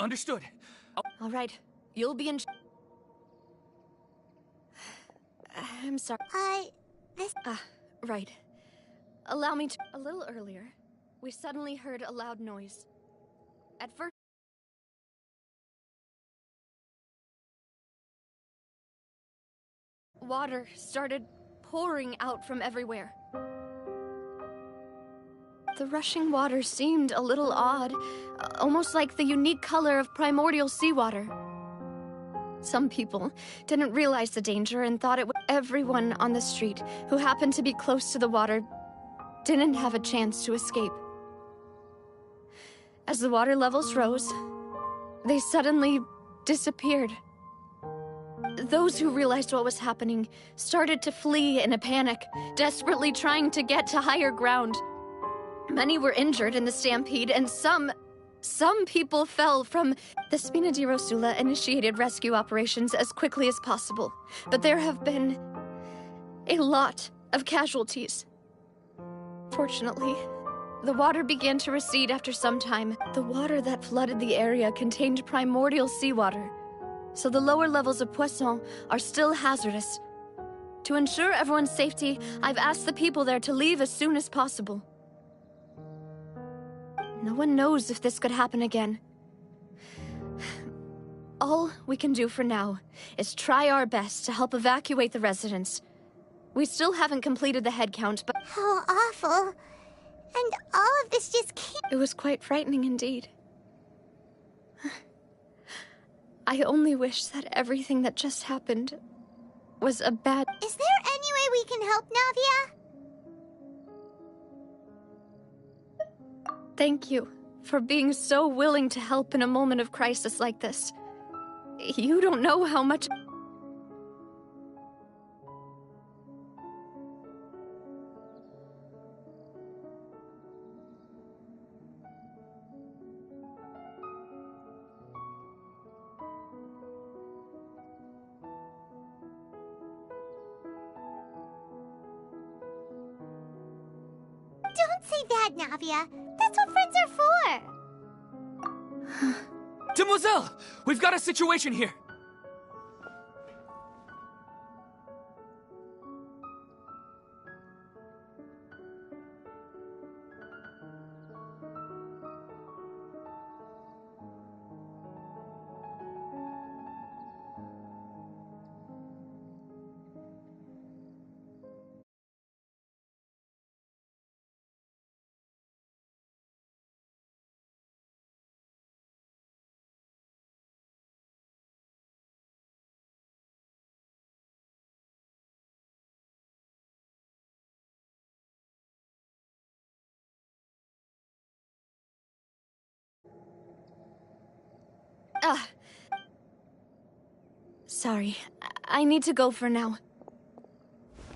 Understood. All right, you'll be in. I'm sorry. Right. Allow me to. A little earlier, we suddenly heard a loud noise. At first, water started pouring out from everywhere. The rushing water seemed a little odd, almost like the unique color of primordial seawater. Some people didn't realize the danger and thought it was everyone on the street who happened to be close to the water didn't have a chance to escape. As the water levels rose, they suddenly disappeared. Those who realized what was happening started to flee in a panic, desperately trying to get to higher ground. Many were injured in the stampede, and some people fell from... The Spina di Rosula initiated rescue operations as quickly as possible, but there have been a lot of casualties. Fortunately, the water began to recede after some time. The water that flooded the area contained primordial seawater, so the lower levels of Poisson are still hazardous. To ensure everyone's safety, I've asked the people there to leave as soon as possible. No one knows if this could happen again. All we can do for now is try our best to help evacuate the residents. We still haven't completed the head count, but... How awful. And all of this just can't... It was quite frightening indeed. I only wish that everything that just happened was a bad... Is there any way we can help, Navia? Thank you for being so willing to help in a moment of crisis like this. You don't know how much... Don't say that, Navia. That's what friends are for. Demoiselle! We've got a situation here! Sorry. I need to go for now.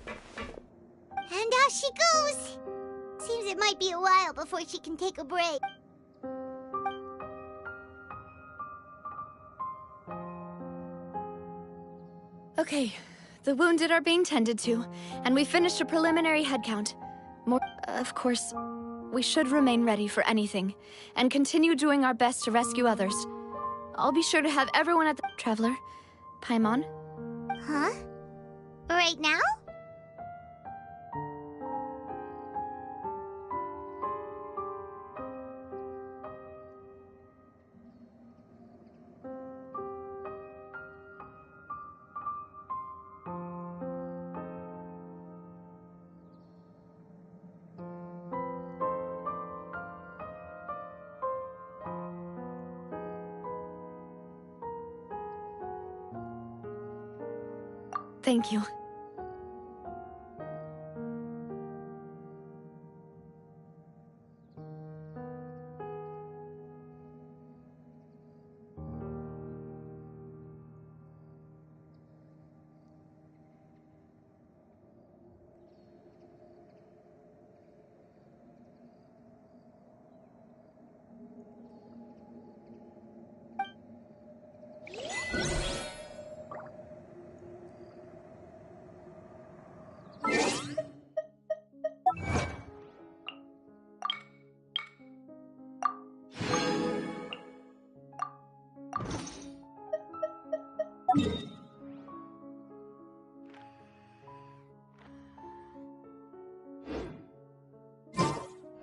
And out she goes. Seems it might be a while before she can take a break. Okay, the wounded are being tended to, and we finished a preliminary head count. Of course, we should remain ready for anything, and continue doing our best to rescue others. I'll be sure to have everyone at the... Traveler, Paimon? Huh? Right now? Thank you.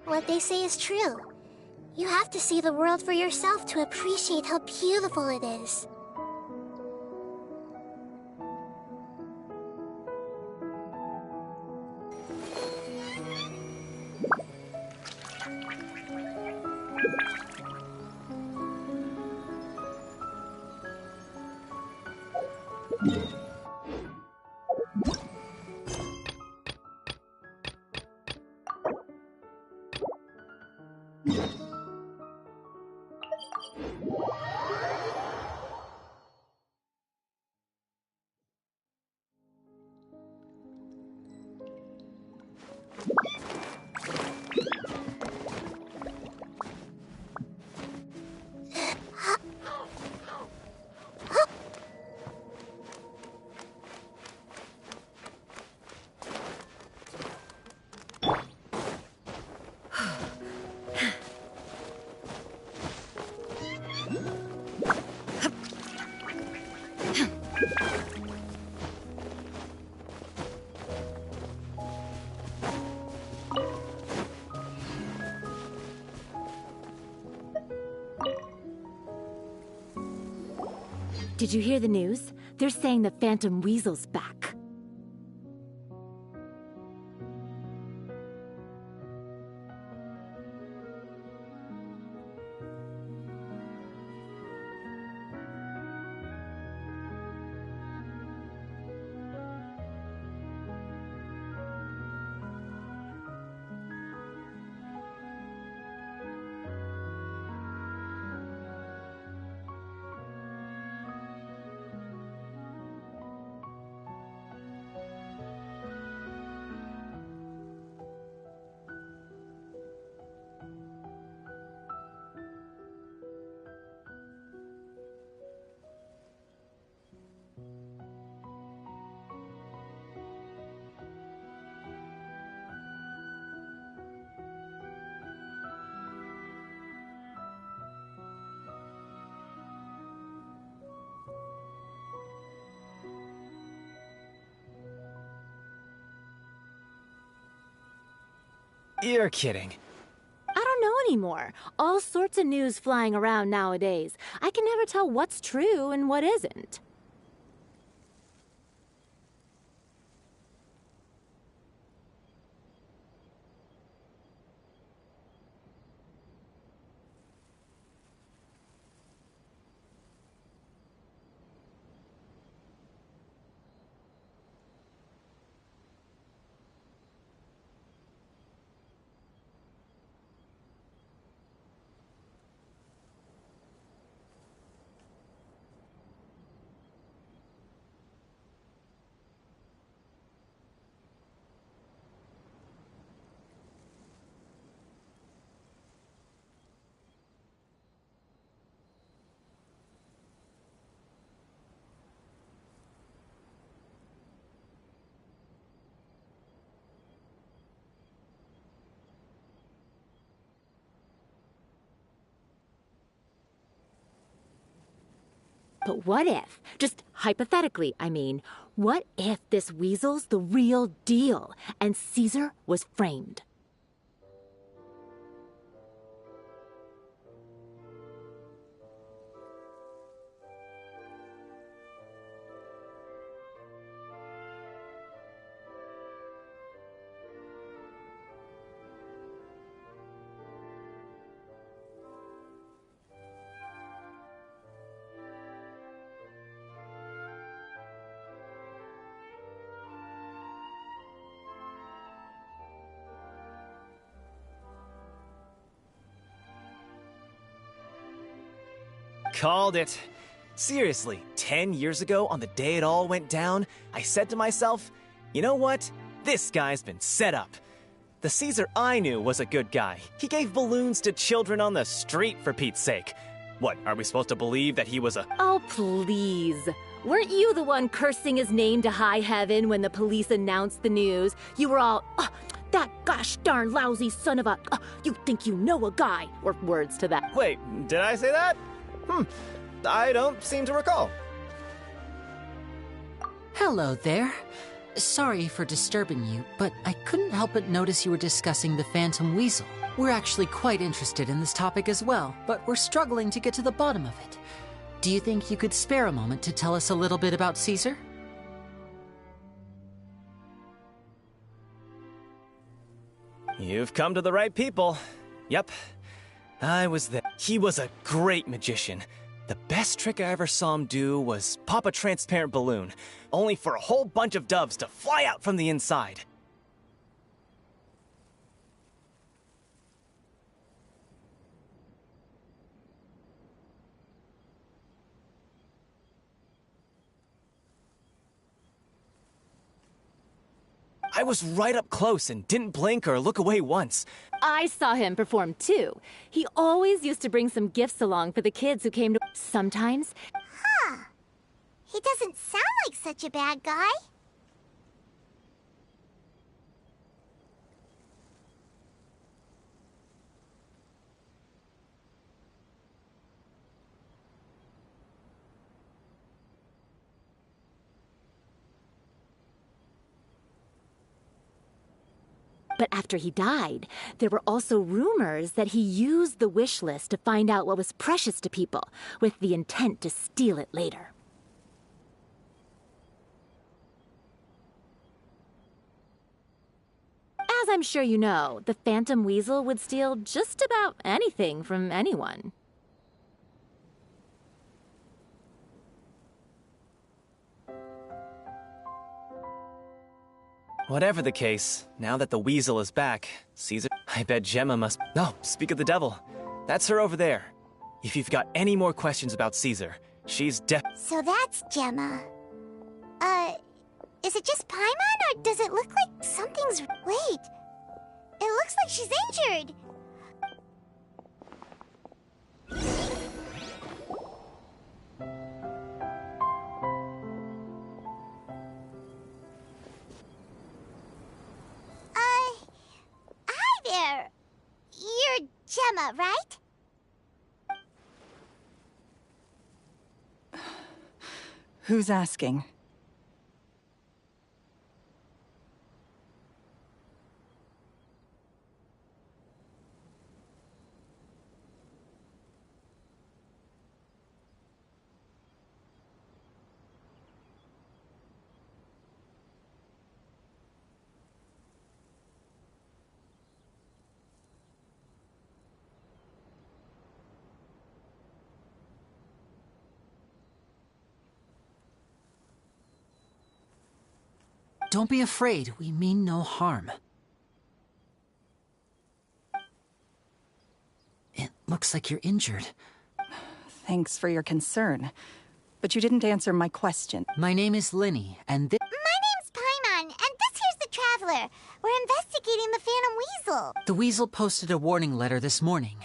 What they say is true. You have to see the world for yourself to appreciate how beautiful it is. Did you hear the news? They're saying the Phantom Weasel's back. You're kidding. I don't know anymore. All sorts of news flying around nowadays. I can never tell what's true and what isn't. But what if, just hypothetically, I mean, what if this weasel's the real deal and Caesar was framed? Called it. Seriously, 10 years ago, on the day it all went down, I said to myself, you know what? This guy's been set up. The Caesar I knew was a good guy. He gave balloons to children on the street, for Pete's sake. What, are we supposed to believe that he was a— Oh, please. Weren't you the one cursing his name to high heaven when the police announced the news? You were all, that gosh darn lousy son of a, you think you know a guy, or words to that. Wait, did I say that? I don't seem to recall. Hello there. Sorry for disturbing you, but I couldn't help but notice you were discussing the Phantom Weasel. We're actually quite interested in this topic as well, but we're struggling to get to the bottom of it. Do you think you could spare a moment to tell us a little bit about Caesar? You've come to the right people. Yep, I was there. He was a great magician. The best trick I ever saw him do was pop a transparent balloon, only for a whole bunch of doves to fly out from the inside. I was right up close and didn't blink or look away once. I saw him perform too. He always used to bring some gifts along for the kids who came to. Sometimes. Huh. He doesn't sound like such a bad guy. But after he died, there were also rumors that he used the wish list to find out what was precious to people, with the intent to steal it later. As I'm sure you know, the Phantom Weasel would steal just about anything from anyone. Whatever the case, now that the weasel is back, Caesar... I bet Gemma must... No, speak of the devil. That's her over there. If you've got any more questions about Caesar, she's So that's Gemma. Is it just Paimon, or does it look like something's... Wait. It looks like she's injured. Hi there. You're Gemma, right? Who's asking? Don't be afraid, we mean no harm. It looks like you're injured. Thanks for your concern. But you didn't answer my question. My name is Linny, and this... My name's Paimon, and this here's the Traveler. We're investigating the Phantom Weasel. The Weasel posted a warning letter this morning.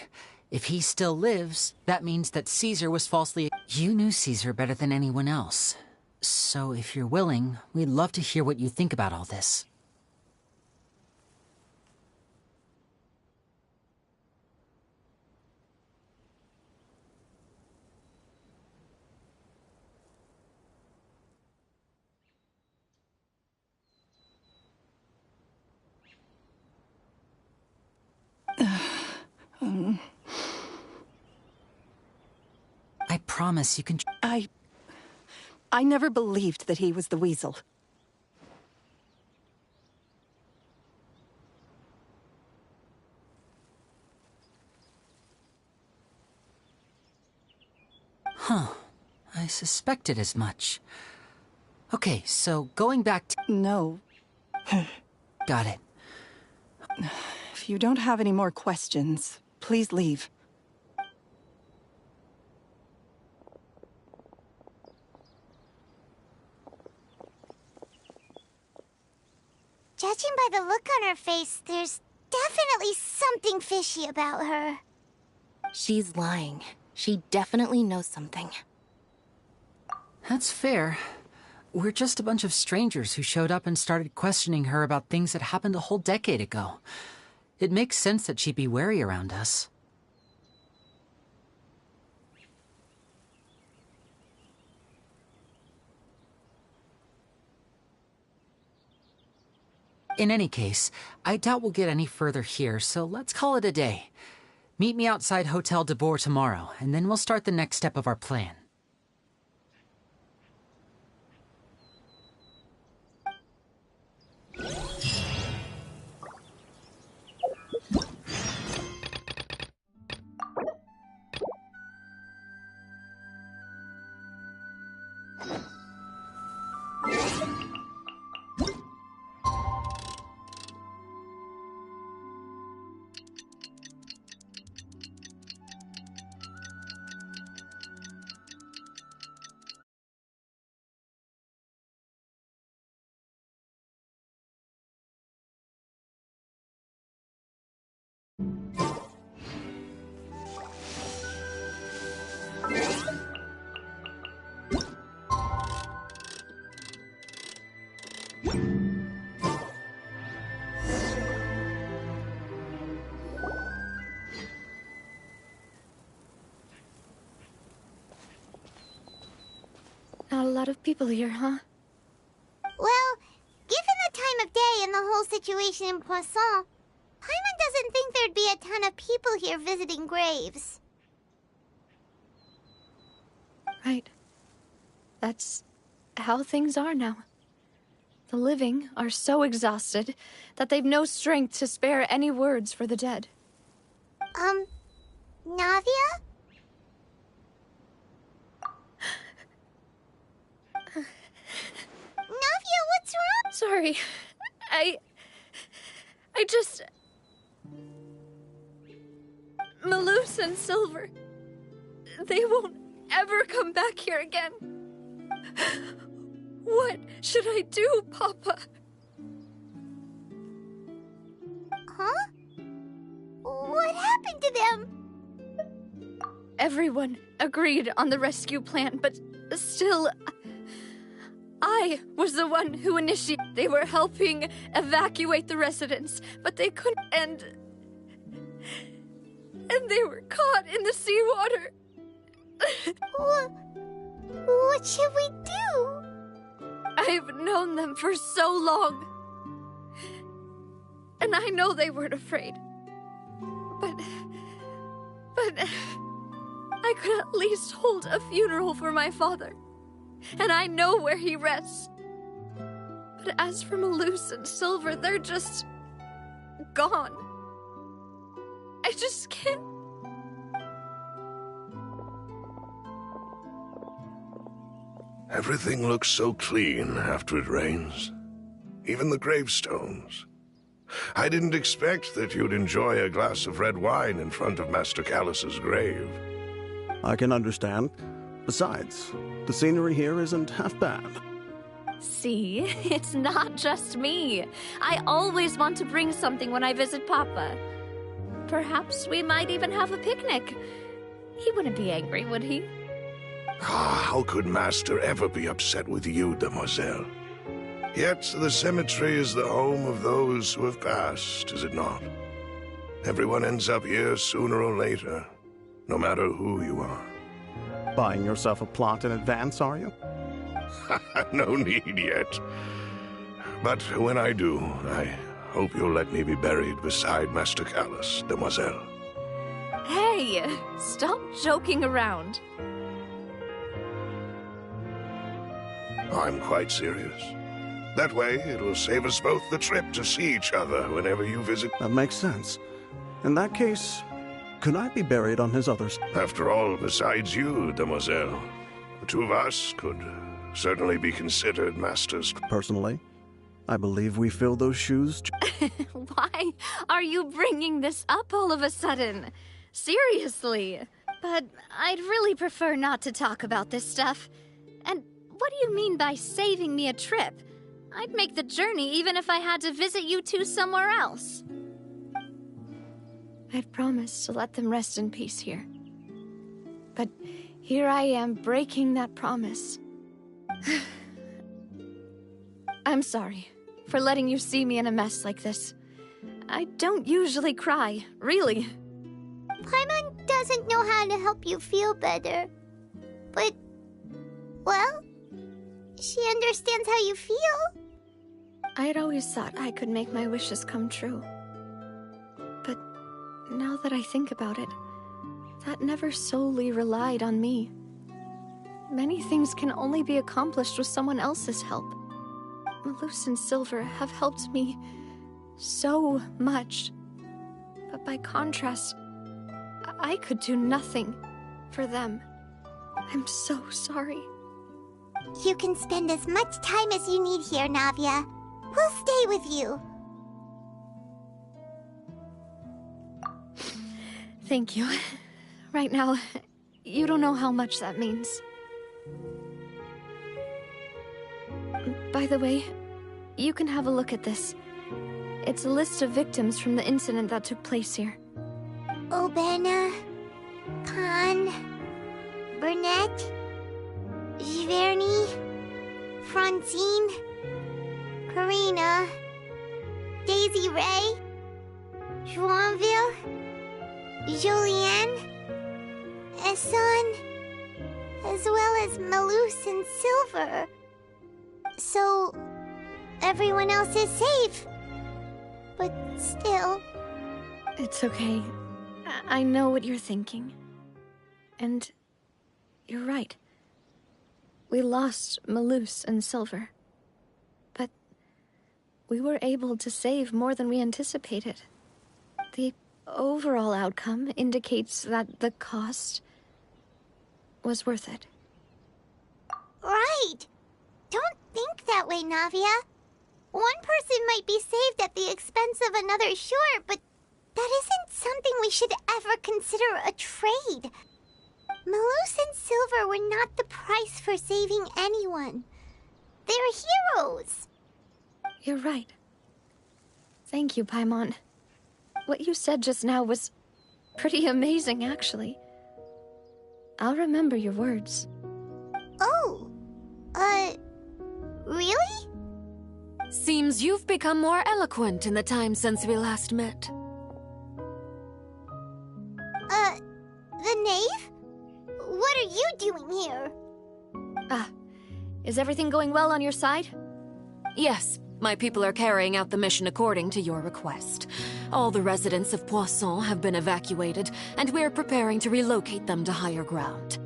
If he still lives, that means that Caesar was falsely... You knew Caesar better than anyone else. So if you're willing, we'd love to hear what you think about all this. I promise you can... I never believed that he was the Weasel. Huh. I suspected as much. Okay, so going back to... No. Got it. If you don't have any more questions, please leave. Judging by the look on her face, there's definitely something fishy about her. She's lying. She definitely knows something. That's fair. We're just a bunch of strangers who showed up and started questioning her about things that happened a whole decade ago. It makes sense that she'd be wary around us. In any case, I doubt we'll get any further here, so let's call it a day. Meet me outside Hotel de Boer tomorrow, and then we'll start the next step of our plan. Not a lot of people here, huh? Well, given the time of day and the whole situation in Poisson, Paimon doesn't think there'd be a ton of people here visiting graves. Right. That's how things are now. The living are so exhausted that they've no strength to spare any words for the dead. Navia? Navia, what's wrong? Sorry. I just... Malus and Silver... They won't ever come back here again. What should I do, Papa? Huh? What happened to them? Everyone agreed on the rescue plan, but still... I was the one who initiated. They were helping evacuate the residents, but they couldn't, and they were caught in the seawater. What should we do? I've known them for so long, and I know they weren't afraid. But I could at least hold a funeral for my father. And I know where he rests. But as for Malus and Silver, they're just... gone. I just can't... Everything looks so clean after it rains. Even the gravestones. I didn't expect that you'd enjoy a glass of red wine in front of Master Callus's grave. I can understand. Besides, the scenery here isn't half bad. See, it's not just me. I always want to bring something when I visit Papa. Perhaps we might even have a picnic. He wouldn't be angry, would he? How could Master ever be upset with you, Demoiselle? Yet the cemetery is the home of those who have passed, is it not? Everyone ends up here sooner or later, no matter who you are. Buying yourself a plot in advance, are you? No need yet. But when I do, I hope you'll let me be buried beside Master Callus, Demoiselle. Hey, stop joking around. I'm quite serious. That way, it will save us both the trip to see each other whenever you visit. That makes sense. In that case, could I be buried on his other side? After all, besides you, Demoiselle, the two of us could certainly be considered masters. Personally, I believe we fill those shoes. Why are you bringing this up all of a sudden? Seriously. But I'd really prefer not to talk about this stuff. And what do you mean by saving me a trip? I'd make the journey even if I had to visit you two somewhere else. I'd promised to let them rest in peace here. But here I am breaking that promise. I'm sorry for letting you see me in a mess like this. I don't usually cry, really. Paimon doesn't know how to help you feel better. But, well, she understands how you feel. I had always thought I could make my wishes come true. But now that I think about it, that never solely relied on me. Many things can only be accomplished with someone else's help. Malus and Silver have helped me so much. But by contrast, I could do nothing for them. I'm so sorry. You can spend as much time as you need here, Navia. We'll stay with you. Thank you. Right now, you don't know how much that means. By the way, you can have a look at this. It's a list of victims from the incident that took place here. Obena, Khan, Burnett, Giverny, Francine, Karina, Daisy Ray, Joinville, Julianne, Esson, as well as Malus and Silver. So, everyone else is safe. But still... It's okay. I know what you're thinking. And you're right. We lost Malus and Silver. But we were able to save more than we anticipated. The overall outcome indicates that the cost was worth it. Right! Don't think that way, Navia. One person might be saved at the expense of another, sure, but that isn't something we should ever consider a trade. Malus and Silver were not the price for saving anyone. They're heroes. You're right. Thank you, Paimon. What you said just now was pretty amazing, actually. I'll remember your words. Oh, really? Seems you've become more eloquent in the time since we last met. The knave? What are you doing here? Is everything going well on your side? Yes, my people are carrying out the mission according to your request. All the residents of Poisson have been evacuated, and we're preparing to relocate them to higher ground.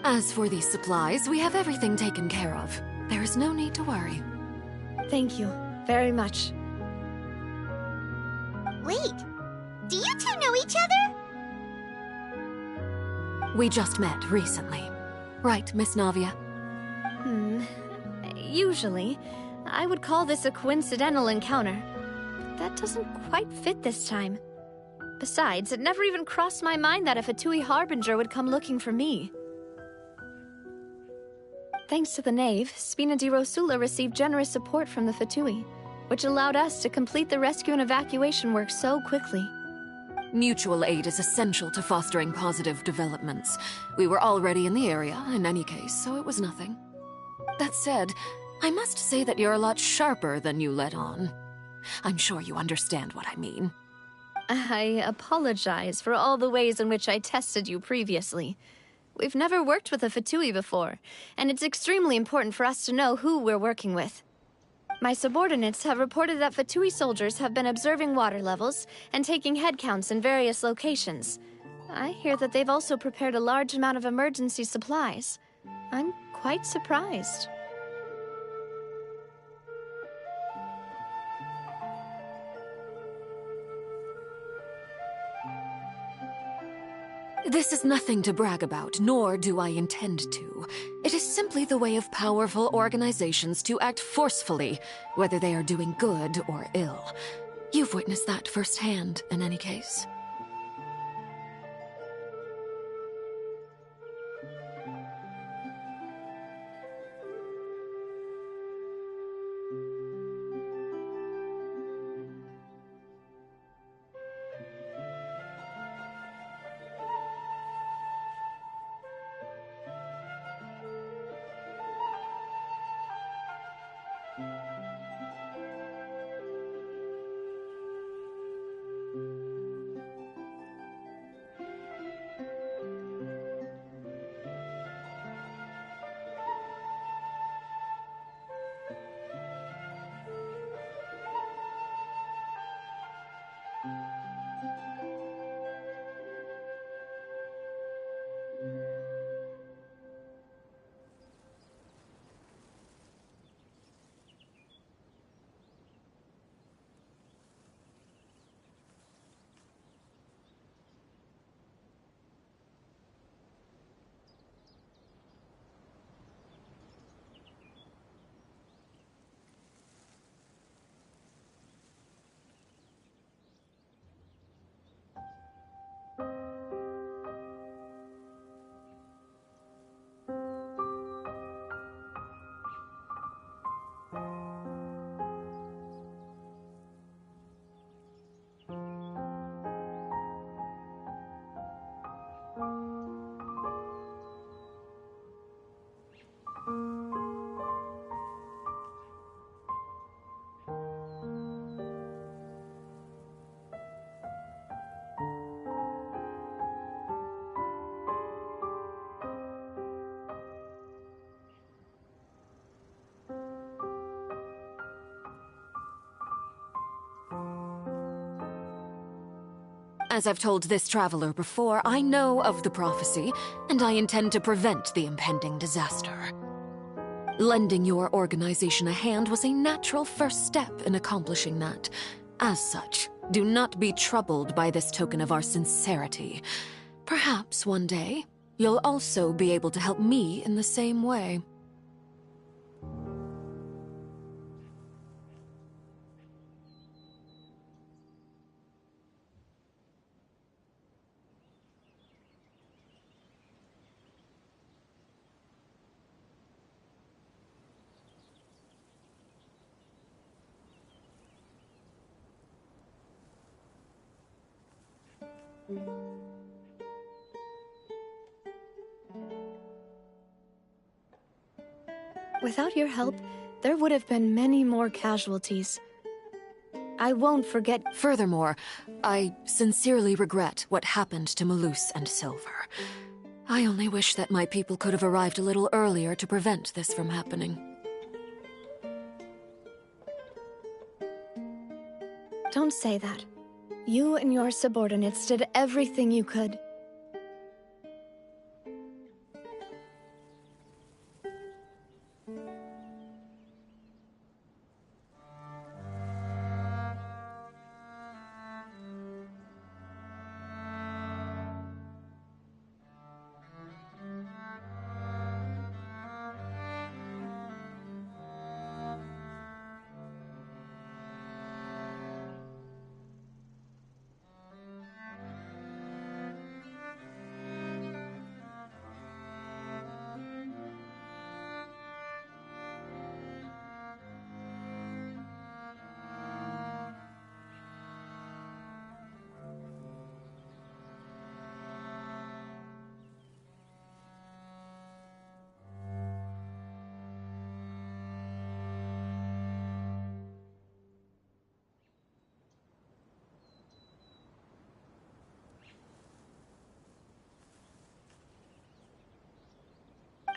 As for these supplies, we have everything taken care of. There is no need to worry. Thank you very much. Wait, do you two know each other? We just met recently. Right, Miss Navia? Usually, I would call this a coincidental encounter. But that doesn't quite fit this time. Besides, it never even crossed my mind that a Fatui Harbinger would come looking for me. Thanks to the Knave, Spina di Rosula received generous support from the Fatui, which allowed us to complete the rescue and evacuation work so quickly. Mutual aid is essential to fostering positive developments. We were already in the area, in any case, so it was nothing. That said, I must say that you're a lot sharper than you let on. I'm sure you understand what I mean. I apologize for all the ways in which I tested you previously. We've never worked with a Fatui before, and it's extremely important for us to know who we're working with. My subordinates have reported that Fatui soldiers have been observing water levels and taking head counts in various locations. I hear that they've also prepared a large amount of emergency supplies. I'm quite surprised. This is nothing to brag about, nor do I intend to. It is simply the way of powerful organizations to act forcefully, whether they are doing good or ill. You've witnessed that firsthand, in any case. As I've told this traveler before, I know of the prophecy, and I intend to prevent the impending disaster. Lending your organization a hand was a natural first step in accomplishing that. As such, do not be troubled by this token of our sincerity. Perhaps one day, you'll also be able to help me in the same way. Without your help, there would have been many more casualties. I won't forget. Furthermore, I sincerely regret what happened to Malus and Silver. I only wish that my people could have arrived a little earlier to prevent this from happening. Don't say that. You and your subordinates did everything you could.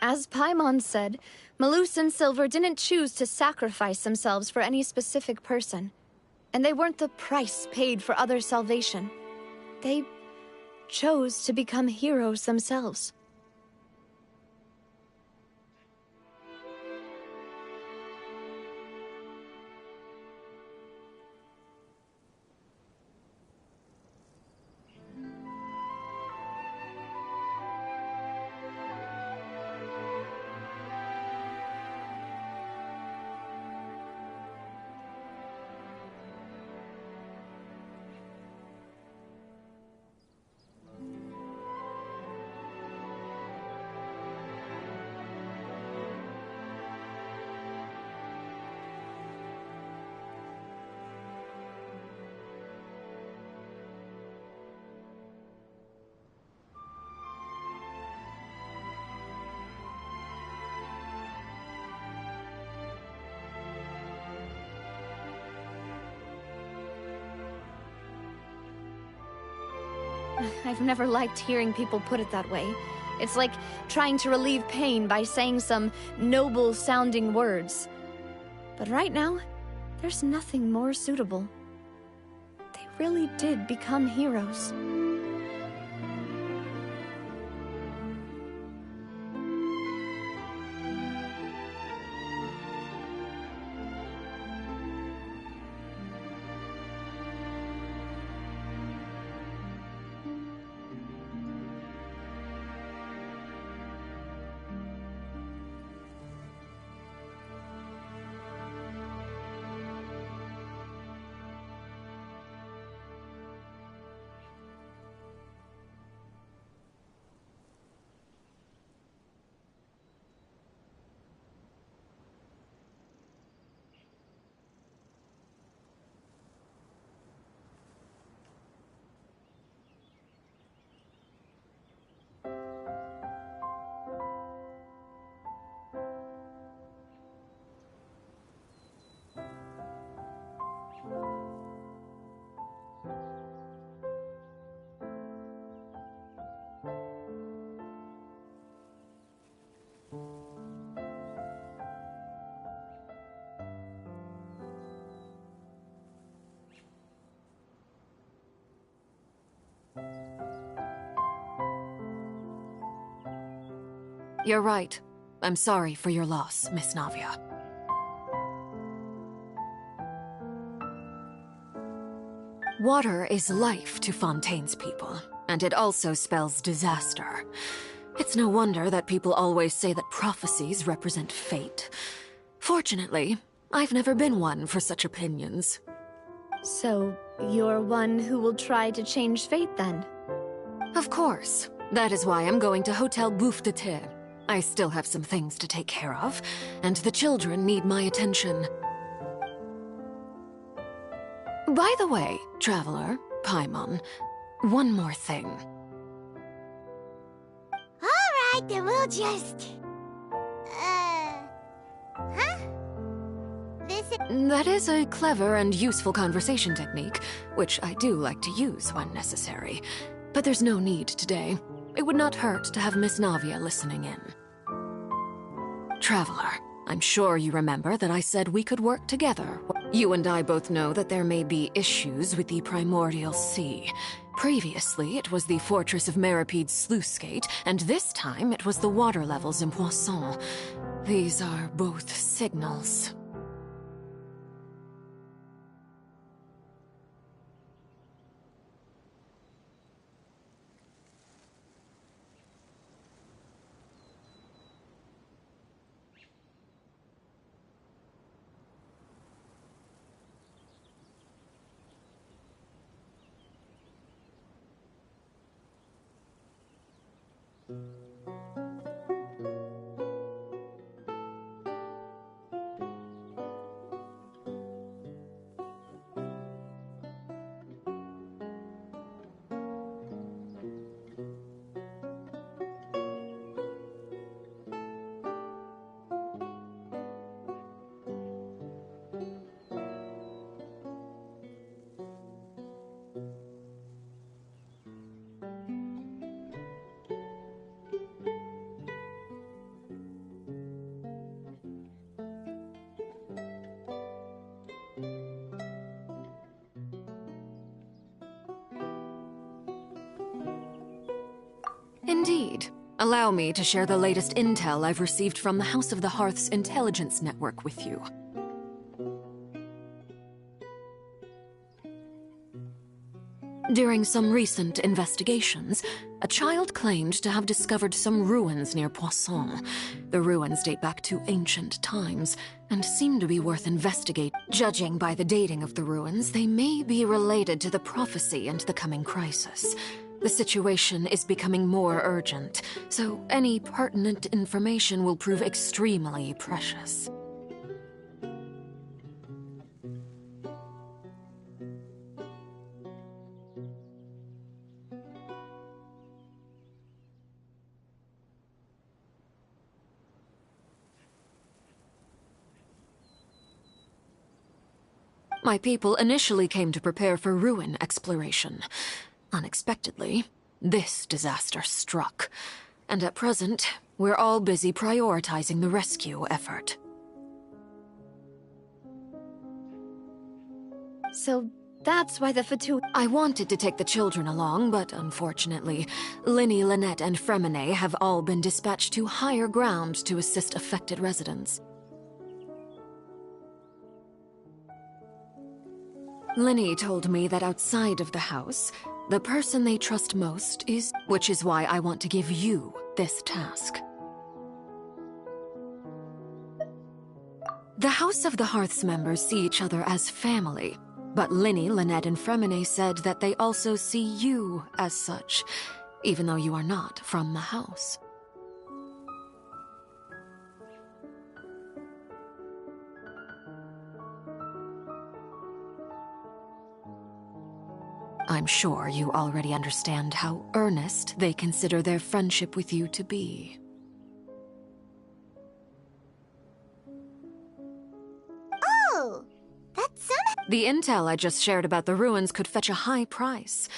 As Paimon said, Malus and Silver didn't choose to sacrifice themselves for any specific person. And they weren't the price paid for other salvation. They chose to become heroes themselves. I've never liked hearing people put it that way. It's like trying to relieve pain by saying some noble-sounding words. But right now, there's nothing more suitable. They really did become heroes. You're right. I'm sorry for your loss, Miss Navia. Water is life to Fontaine's people, and it also spells disaster. It's no wonder that people always say that prophecies represent fate. Fortunately, I've never been one for such opinions. So, you're one who will try to change fate then? Of course. That is why I'm going to Hotel Bouffe de Thé. I still have some things to take care of, and the children need my attention. By the way, Traveler, Paimon, one more thing. Alright, then we'll just... Huh? That is a clever and useful conversation technique, which I do like to use when necessary. But there's no need today. It would not hurt to have Miss Navia listening in. Traveler, I'm sure you remember that I said we could work together. You and I both know that there may be issues with the Primordial Sea. Previously, it was the Fortress of Meripede's sluice gate, and this time it was the water levels in Poisson. These are both signals. Indeed. Allow me to share the latest intel I've received from the House of the Hearth's intelligence network with you. During some recent investigations, a child claimed to have discovered some ruins near Poisson. The ruins date back to ancient times and seem to be worth investigating. Judging by the dating of the ruins, they may be related to the prophecy and the coming crisis. The situation is becoming more urgent, so any pertinent information will prove extremely precious. My people initially came to prepare for ruin exploration. Unexpectedly, this disaster struck, and at present, we're all busy prioritizing the rescue effort. So that's why the Fatu... I wanted to take the children along, but unfortunately, Linny, Lynette, and Fremine have all been dispatched to higher ground to assist affected residents. Linny told me that outside of the house, the person they trust most is... which is why I want to give you this task. The House of the Hearth's members see each other as family, but Linny, Lynette, and Fremine said that they also see you as such, even though you are not from the house. I'm sure you already understand how earnest they consider their friendship with you to be. Oh, that's some... The intel I just shared about the ruins could fetch a high price.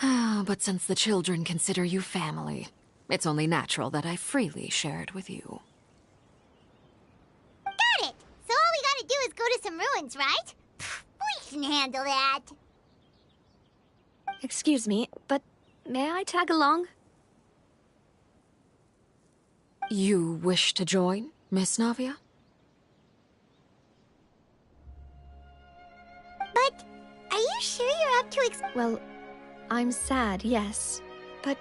But since the children consider you family, it's only natural that I freely share it with you. Got it! So all we gotta do is go to some ruins, right? We can handle that. Excuse me, but may I tag along? You wish to join, Miss Navia? But are you sure you're up to Well, I'm sad, yes. But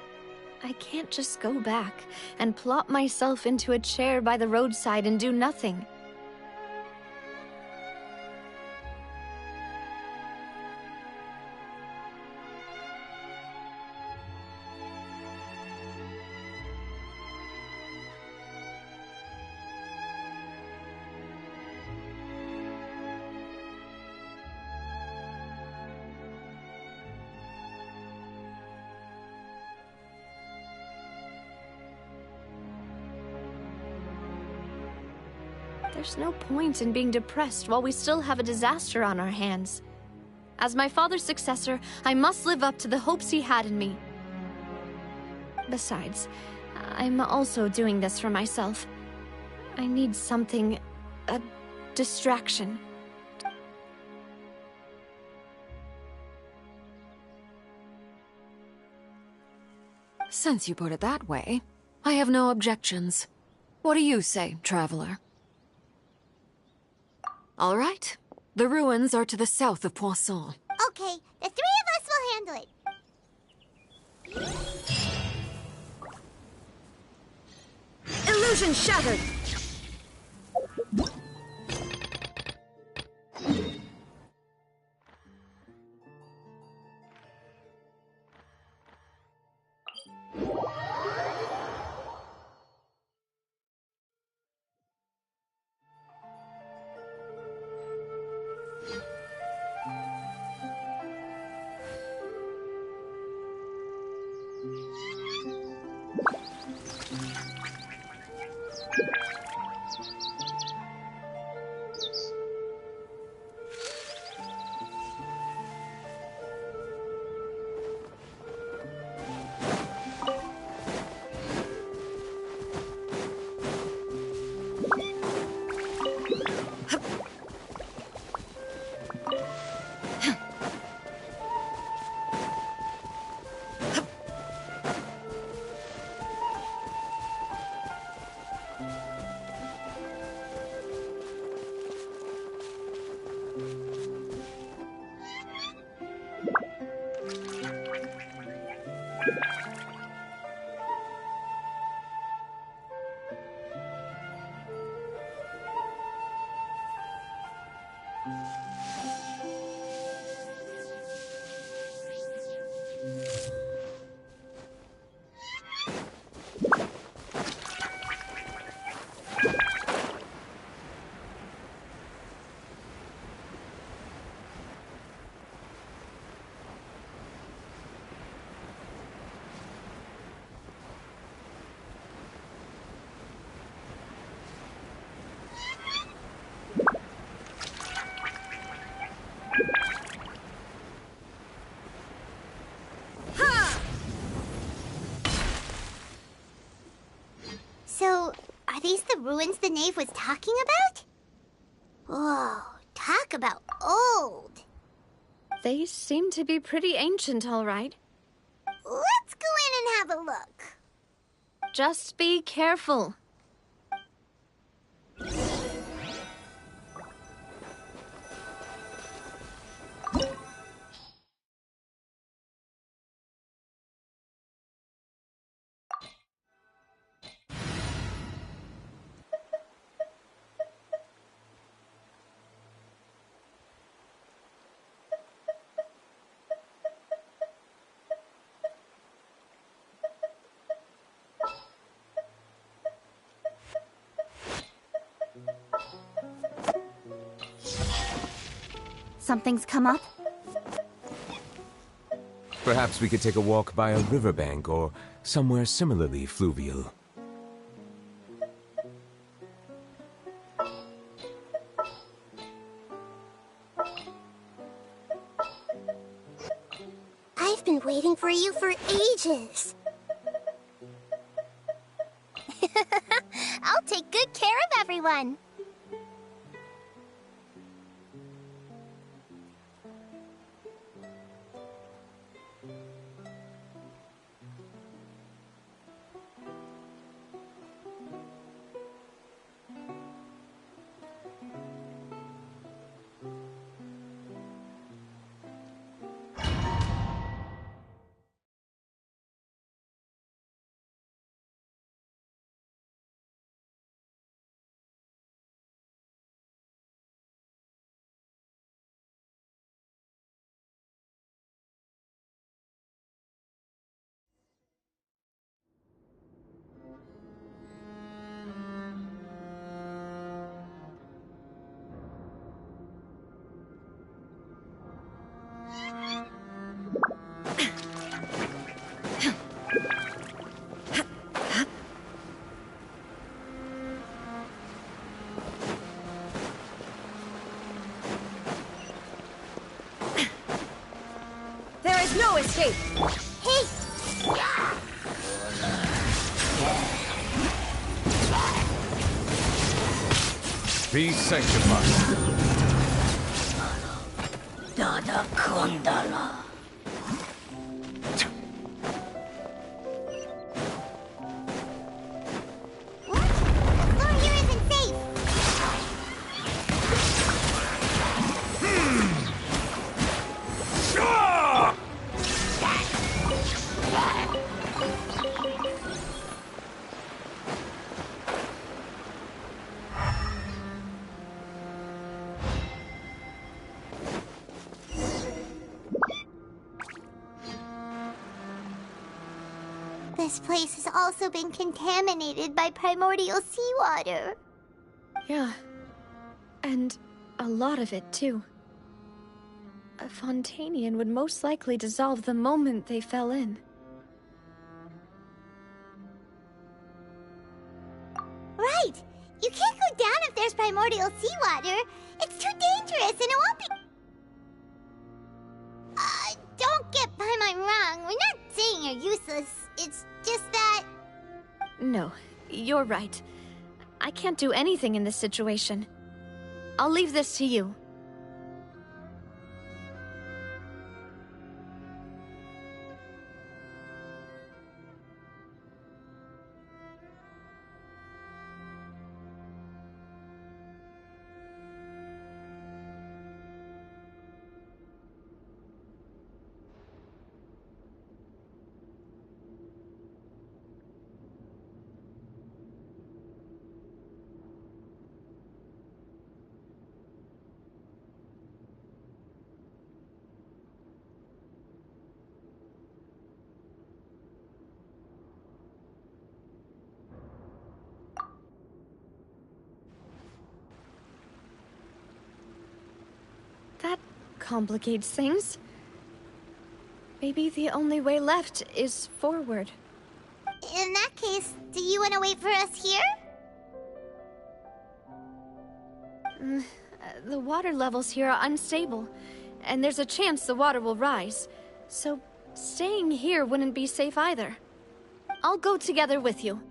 I can't just go back and plop myself into a chair by the roadside and do nothing. There's no point in being depressed while we still have a disaster on our hands. As my father's successor, I must live up to the hopes he had in me. Besides, I'm also doing this for myself. I need something... a distraction. Since you put it that way, I have no objections. What do you say, traveler? All right. The ruins are to the south of Poisson. Okay, the three of us will handle it. Illusion shattered! So, are these the ruins the knave was talking about? Whoa, talk about old. They seem to be pretty ancient, all right. Let's go in and have a look. Just be careful. Something's come up? Perhaps we could take a walk by a riverbank or somewhere similarly fluvial. I've been waiting for you for ages. I'll take good care of everyone. is no escape! Hey! Be sanctified. Dada Kondala. This place has also been contaminated by primordial seawater. Yeah. And a lot of it, too. A Fontanian would most likely dissolve the moment they fell in. Right! You can't go down if there's primordial seawater. It's too dangerous and it won't be... don't get by my wrong. We're not saying you're useless. It's just that... No, you're right. I can't do anything in this situation. I'll leave this to you. That complicates things. Maybe the only way left is forward. In that case, do you want to wait for us here? The water levels here are unstable, and there's a chance the water will rise. So staying here wouldn't be safe either. I'll go together with you.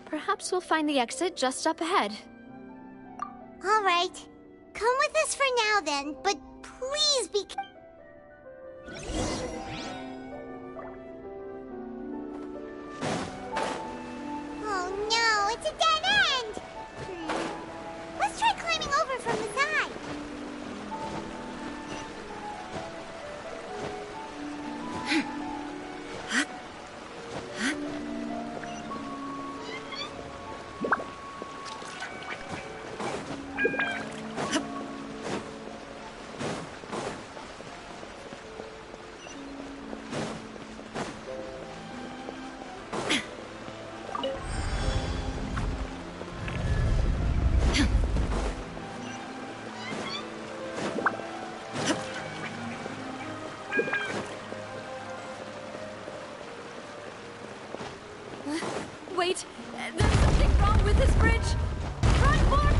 Perhaps we'll find the exit just up ahead. All right. Come with us for now then, but please be... Oh no, it's a dead end! Let's try climbing over from the side. Wait, there's something wrong with this bridge! Run, Mark!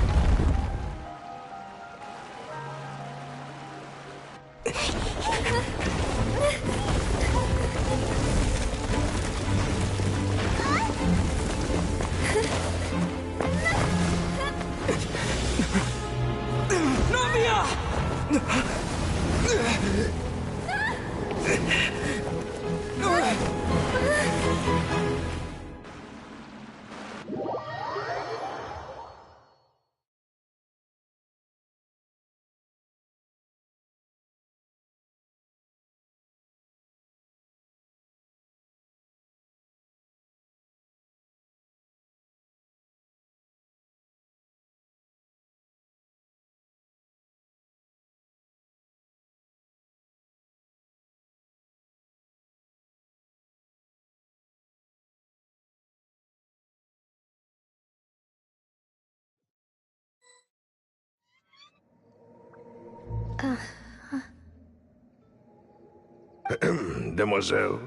Demoiselle?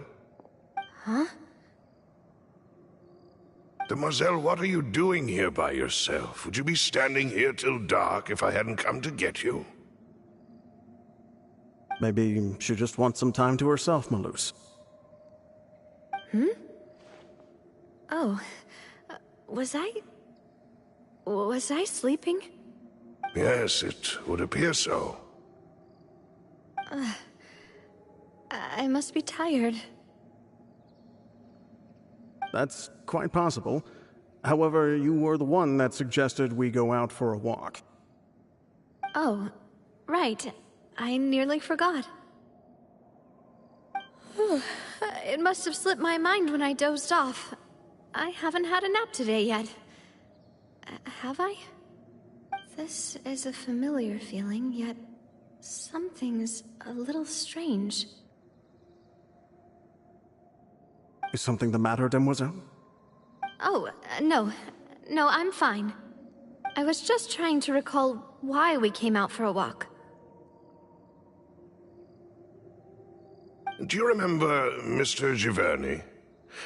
Huh? Demoiselle, what are you doing here by yourself? Would you be standing here till dark if I hadn't come to get you? Maybe she just wants some time to herself, Malus. Hmm? Oh. Was I sleeping? Yes, it would appear so. I must be tired. That's quite possible. However, you were the one that suggested we go out for a walk. Oh, right. I nearly forgot. It must have slipped my mind when I dozed off. I haven't had a nap today yet. Have I? This is a familiar feeling, yet something's a little strange. Is something the matter, Demoiselle? Oh, no. No, I'm fine. I was just trying to recall why we came out for a walk. Do you remember Mr. Giverny?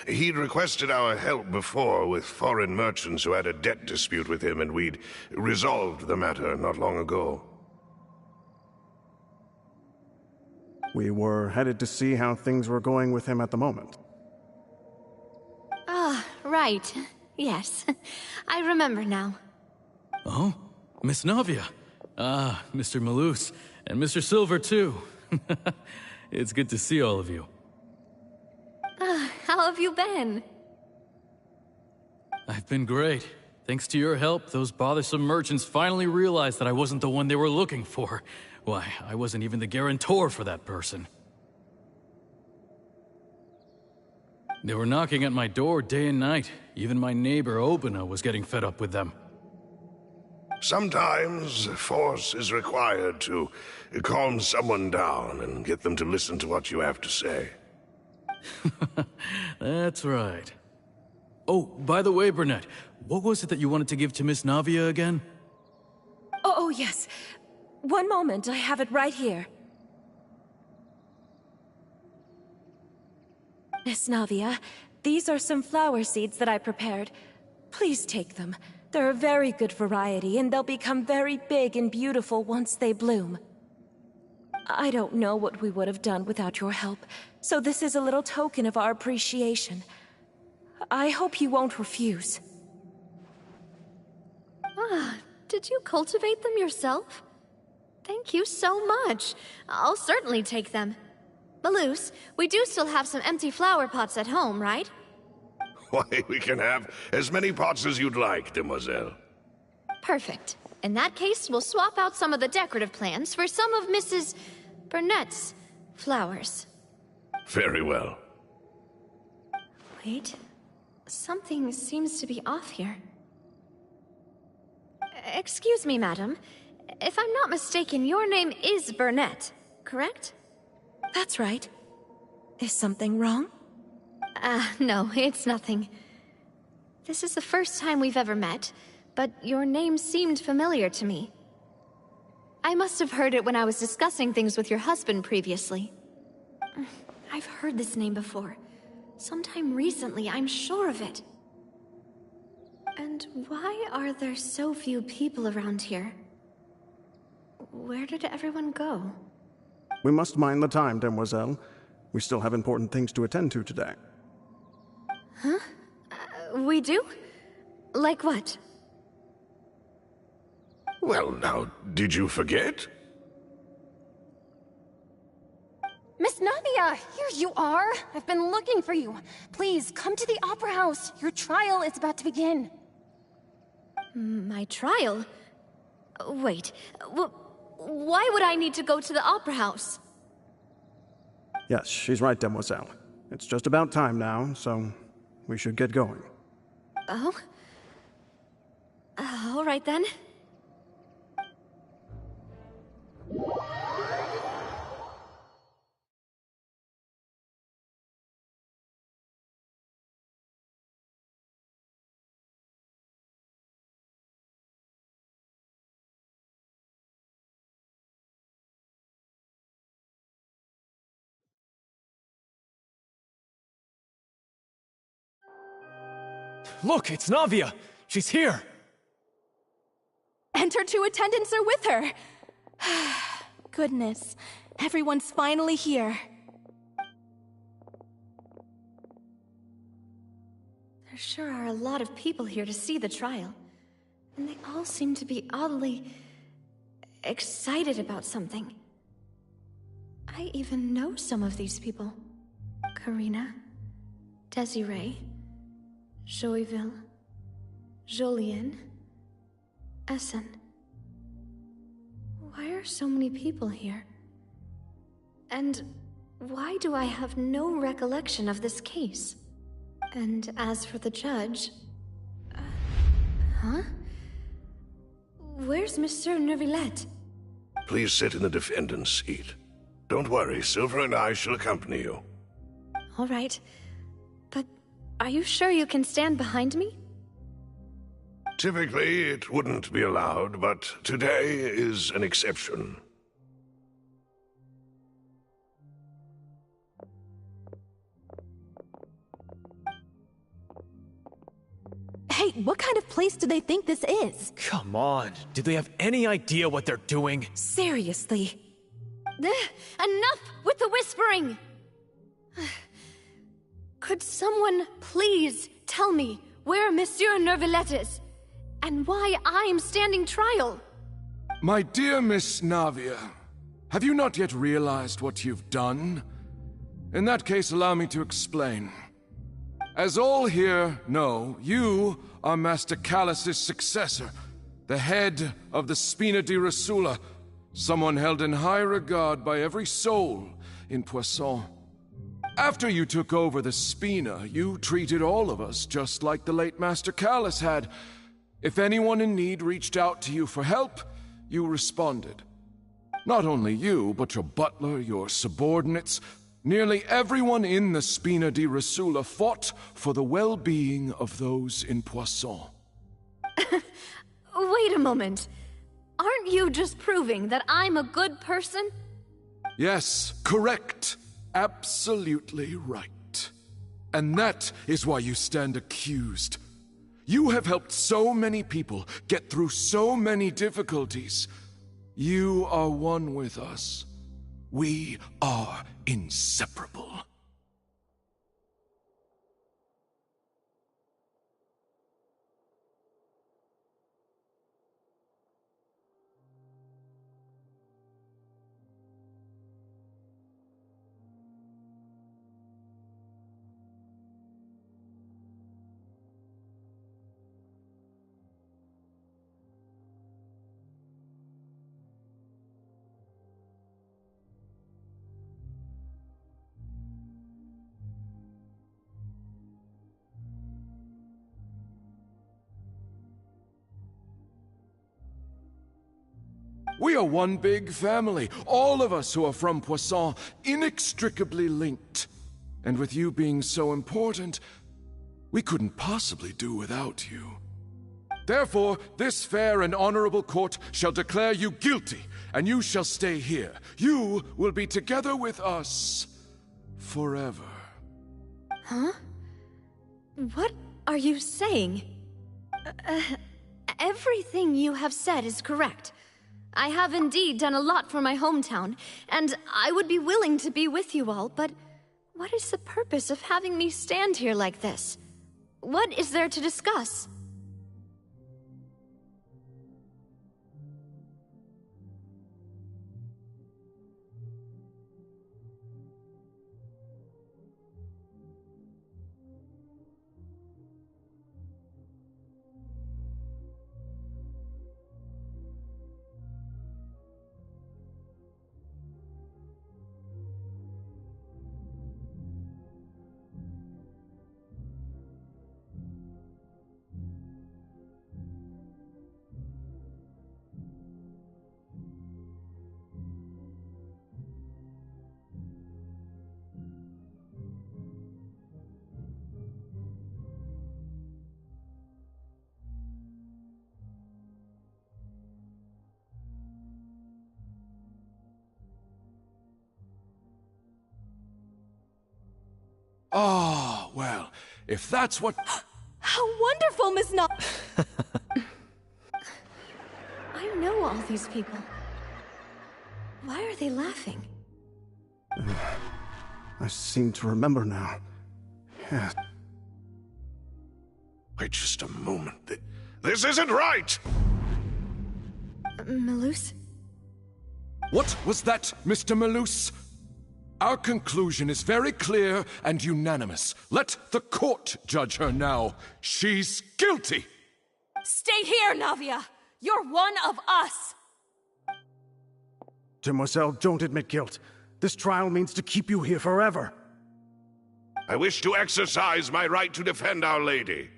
He'd requested our help before with foreign merchants who had a debt dispute with him, and we'd resolved the matter not long ago. We were headed to see how things were going with him at the moment. Ah, right. Yes. I remember now. Oh? Miss Navia. Ah, Mr. Malus. And Mr. Silver, too. It's good to see all of you. How have you been? I've been great. Thanks to your help, those bothersome merchants finally realized that I wasn't the one they were looking for. Why, I wasn't even the guarantor for that person. They were knocking at my door day and night. Even my neighbor, Obina, was getting fed up with them. Sometimes force is required to calm someone down and get them to listen to what you have to say. That's right. Oh, by the way, Burnett, what was it that you wanted to give to Miss Navia again? Oh, yes. One moment, I have it right here. Miss Navia, these are some flower seeds that I prepared. Please take them. They're a very good variety, and they'll become very big and beautiful once they bloom. I don't know what we would have done without your help, so this is a little token of our appreciation. I hope you won't refuse. Ah, did you cultivate them yourself? Thank you so much. I'll certainly take them. Malus, we do still have some empty flower pots at home, right? Why, we can have as many pots as you'd like, Demoiselle. Perfect. In that case, we'll swap out some of the decorative plants for some of Mrs. Burnett's flowers. Very well. Wait. Something seems to be off here. Excuse me, madam. If I'm not mistaken, your name is Burnett, correct? That's right. Is something wrong? No, it's nothing. This is the first time we've ever met, but your name seemed familiar to me. I must have heard it when I was discussing things with your husband previously. I've heard this name before. Sometime recently, I'm sure of it. And why are there so few people around here? Where did everyone go? We must mind the time, Demoiselle. We still have important things to attend to today. Huh? We do? Like what? Well, now, did you forget? Miss Navia, here you are. I've been looking for you. Please, come to the Opera House. Your trial is about to begin. My trial? Wait, why would I need to go to the Opera House? Yes, she's right, Demoiselle. It's just about time now, so we should get going. Oh? All right then. Look, it's Navia! She's here! And her two attendants are with her! Goodness. Everyone's finally here. There sure are a lot of people here to see the trial. And they all seem to be oddly excited about something. I even know some of these people. Karina, Desiree, Joyville, Jolien, Essen. Why are so many people here? And why do I have no recollection of this case? And as for the judge... huh? Where's Monsieur Neuvillette? Please sit in the defendant's seat. Don't worry, Silver and I shall accompany you. All right. But are you sure you can stand behind me? Typically, it wouldn't be allowed, but today is an exception. Hey, what kind of place do they think this is? Come on, do they have any idea what they're doing? Seriously. Enough with the whispering! Could someone please tell me where Monsieur Neuvillette is? And why I'm standing trial? My dear Miss Navia, have you not yet realized what you've done? In that case, allow me to explain. As all here know, you are Master Callus's successor, the head of the Spina di Rosula, someone held in high regard by every soul in Poisson. After you took over the Spina, you treated all of us just like the late Master Callus had. If anyone in need reached out to you for help, you responded. Not only you, but your butler, your subordinates, nearly everyone in the Spina di Rosula fought for the well-being of those in Poisson. Wait a moment. Aren't you just proving that I'm a good person? Yes, correct. Absolutely right. And that is why you stand accused. You have helped so many people get through so many difficulties. You are one with us. We are inseparable. We are one big family, all of us who are from Poisson, inextricably linked. And with you being so important, we couldn't possibly do without you. Therefore, this fair and honorable court shall declare you guilty, and you shall stay here. You will be together with us forever. Huh? What are you saying? Everything you have said is correct. I have indeed done a lot for my hometown, and I would be willing to be with you all, but what is the purpose of having me stand here like this? What is there to discuss? Ah, well, if that's what... How wonderful, Miss No... I know all these people. Why are they laughing? I seem to remember now. Yeah. Wait just a moment. This isn't right! Malus? What was that, Mr. Malus? Our conclusion is very clear and unanimous. Let the court judge her now. She's guilty! Stay here, Navia! You're one of us! Demoiselle, don't admit guilt. This trial means to keep you here forever. I wish to exercise my right to defend Our Lady.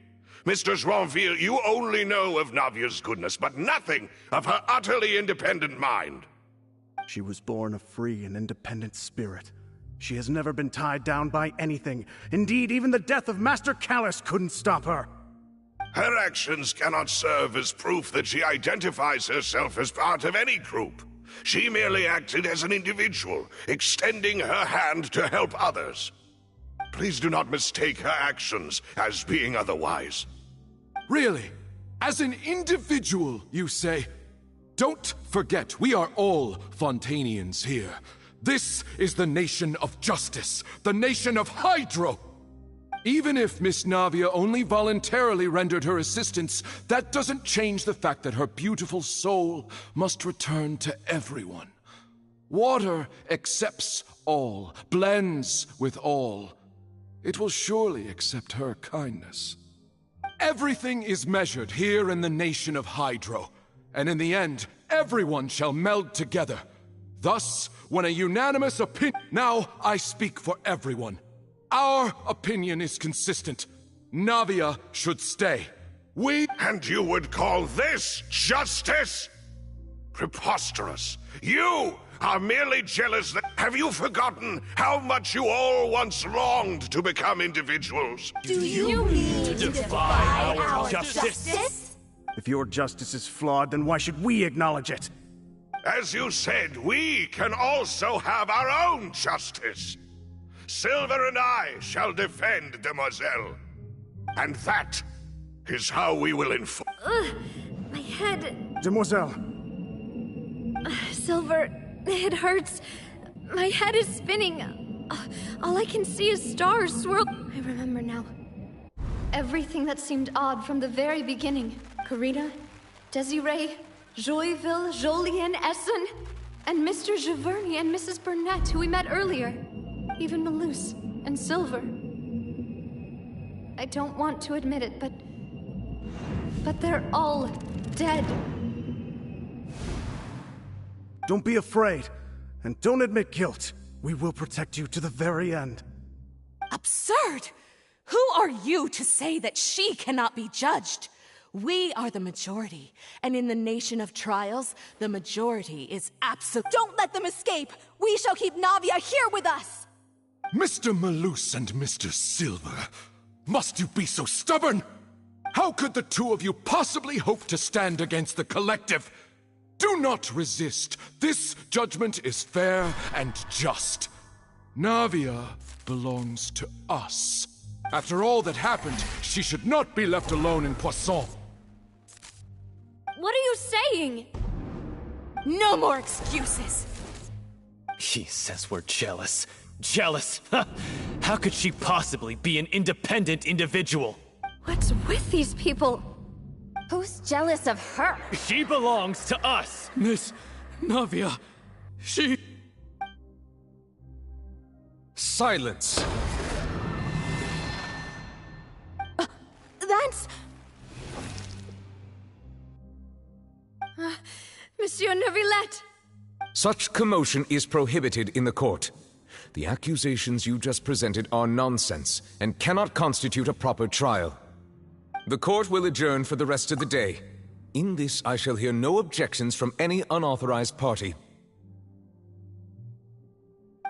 Mr. Joinville, you only know of Navia's goodness, but nothing of her utterly independent mind. She was born a free and independent spirit. She has never been tied down by anything. Indeed, even the death of Master Callus couldn't stop her. Her actions cannot serve as proof that she identifies herself as part of any group. She merely acted as an individual, extending her hand to help others. Please do not mistake her actions as being otherwise. Really? As an individual, you say? Don't forget, we are all Fontanians here. This is the nation of justice, the nation of Hydro. Even if Miss Navia only voluntarily rendered her assistance, that doesn't change the fact that her beautiful soul must return to everyone. Water accepts all, blends with all. It will surely accept her kindness. Everything is measured here in the nation of Hydro, and in the end, everyone shall meld together. Thus, when a unanimous opinion... Now I speak for everyone. Our opinion is consistent. Navia should stay. And you would call this justice? Preposterous. You are merely jealous that... Have you forgotten how much you all once longed to become individuals? Do you mean to defy our justice? If your justice is flawed, then why should we acknowledge it? As you said, we can also have our own justice. Silver and I shall defend Demoiselle. And that is how we will enforce... My head... Demoiselle! Silver, it hurts. My head is spinning. All I can see is stars swirl... I remember now. Everything that seemed odd from the very beginning. Karina, Desiree, Joyville, Jolien, Essen, and Mr. Giverny and Mrs. Burnett, who we met earlier. Even Malus and Silver. I don't want to admit it, but they're all dead. Don't be afraid, and don't admit guilt. We will protect you to the very end. Absurd! Who are you to say that she cannot be judged? We are the majority, and in the nation of trials, the majority is absolute. Don't let them escape! We shall keep Navia here with us! Mr. Malus and Mr. Silver, must you be so stubborn? How could the two of you possibly hope to stand against the collective? Do not resist. This judgment is fair and just. Navia belongs to us. After all that happened, she should not be left alone in Poisson. What are you saying? No more excuses. He says we're jealous. Jealous? How could she possibly be an independent individual? What's with these people? Who's jealous of her? She belongs to us! Miss Navia, she... Silence! That's... Monsieur Neuvillette! Such commotion is prohibited in the court. The accusations you just presented are nonsense and cannot constitute a proper trial. The court will adjourn for the rest of the day. In this, I shall hear no objections from any unauthorized party.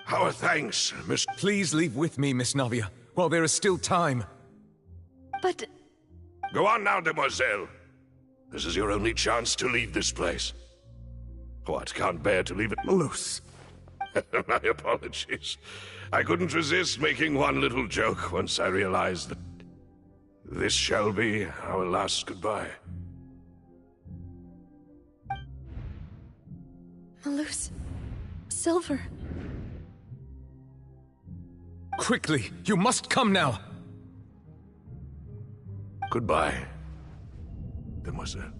Our thanks, Miss... Please leave with me, Miss Navia, while there is still time. But... Go on now, Demoiselle. This is your only chance to leave this place. What, can't bear to leave it... Malus. My apologies. I couldn't resist making one little joke once I realized that this shall be our last goodbye. Malus. Silver. Quickly, you must come now! Goodbye, demoiselle.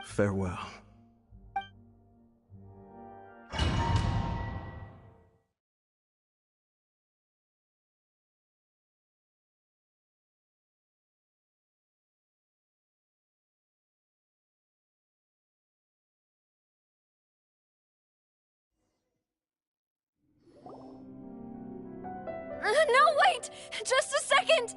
Farewell. No, wait! Just a second!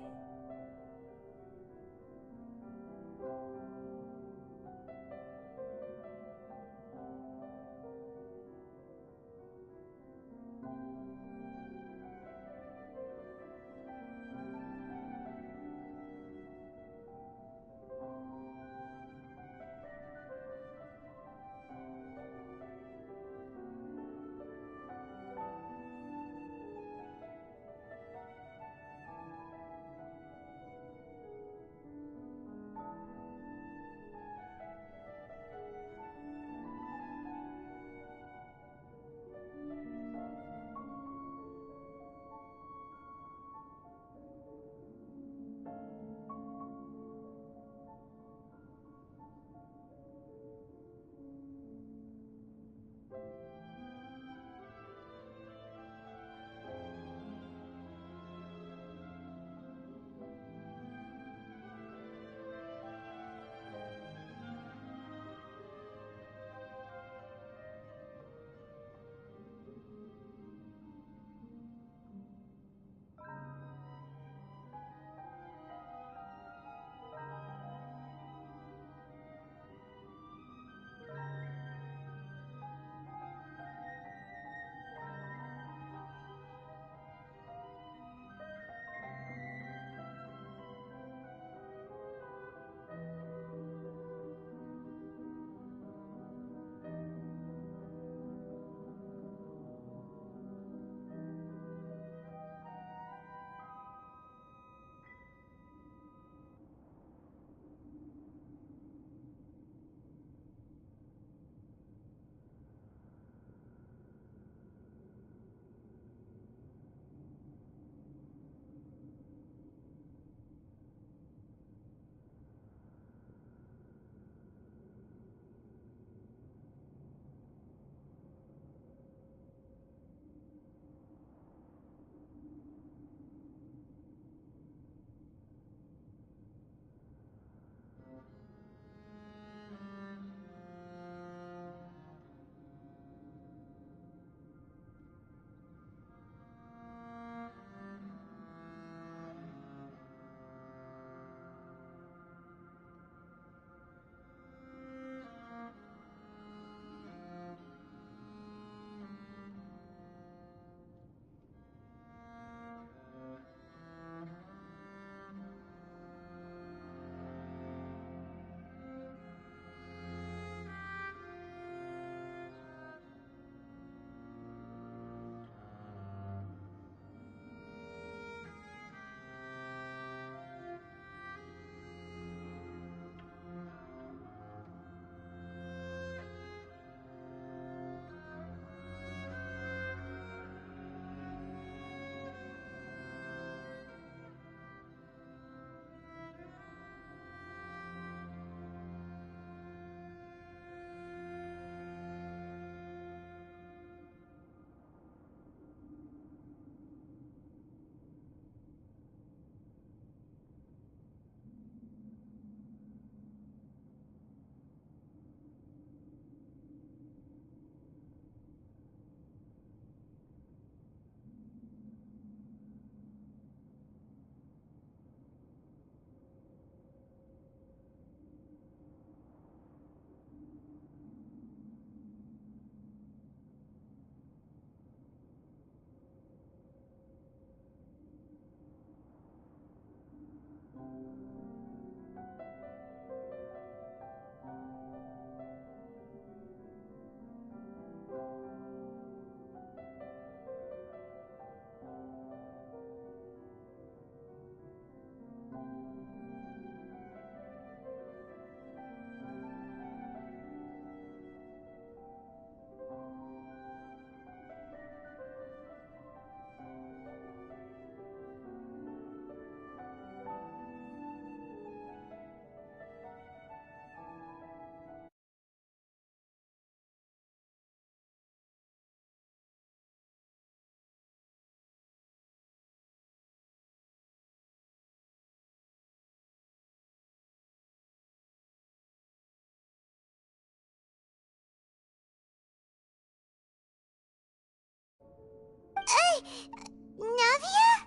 Navia?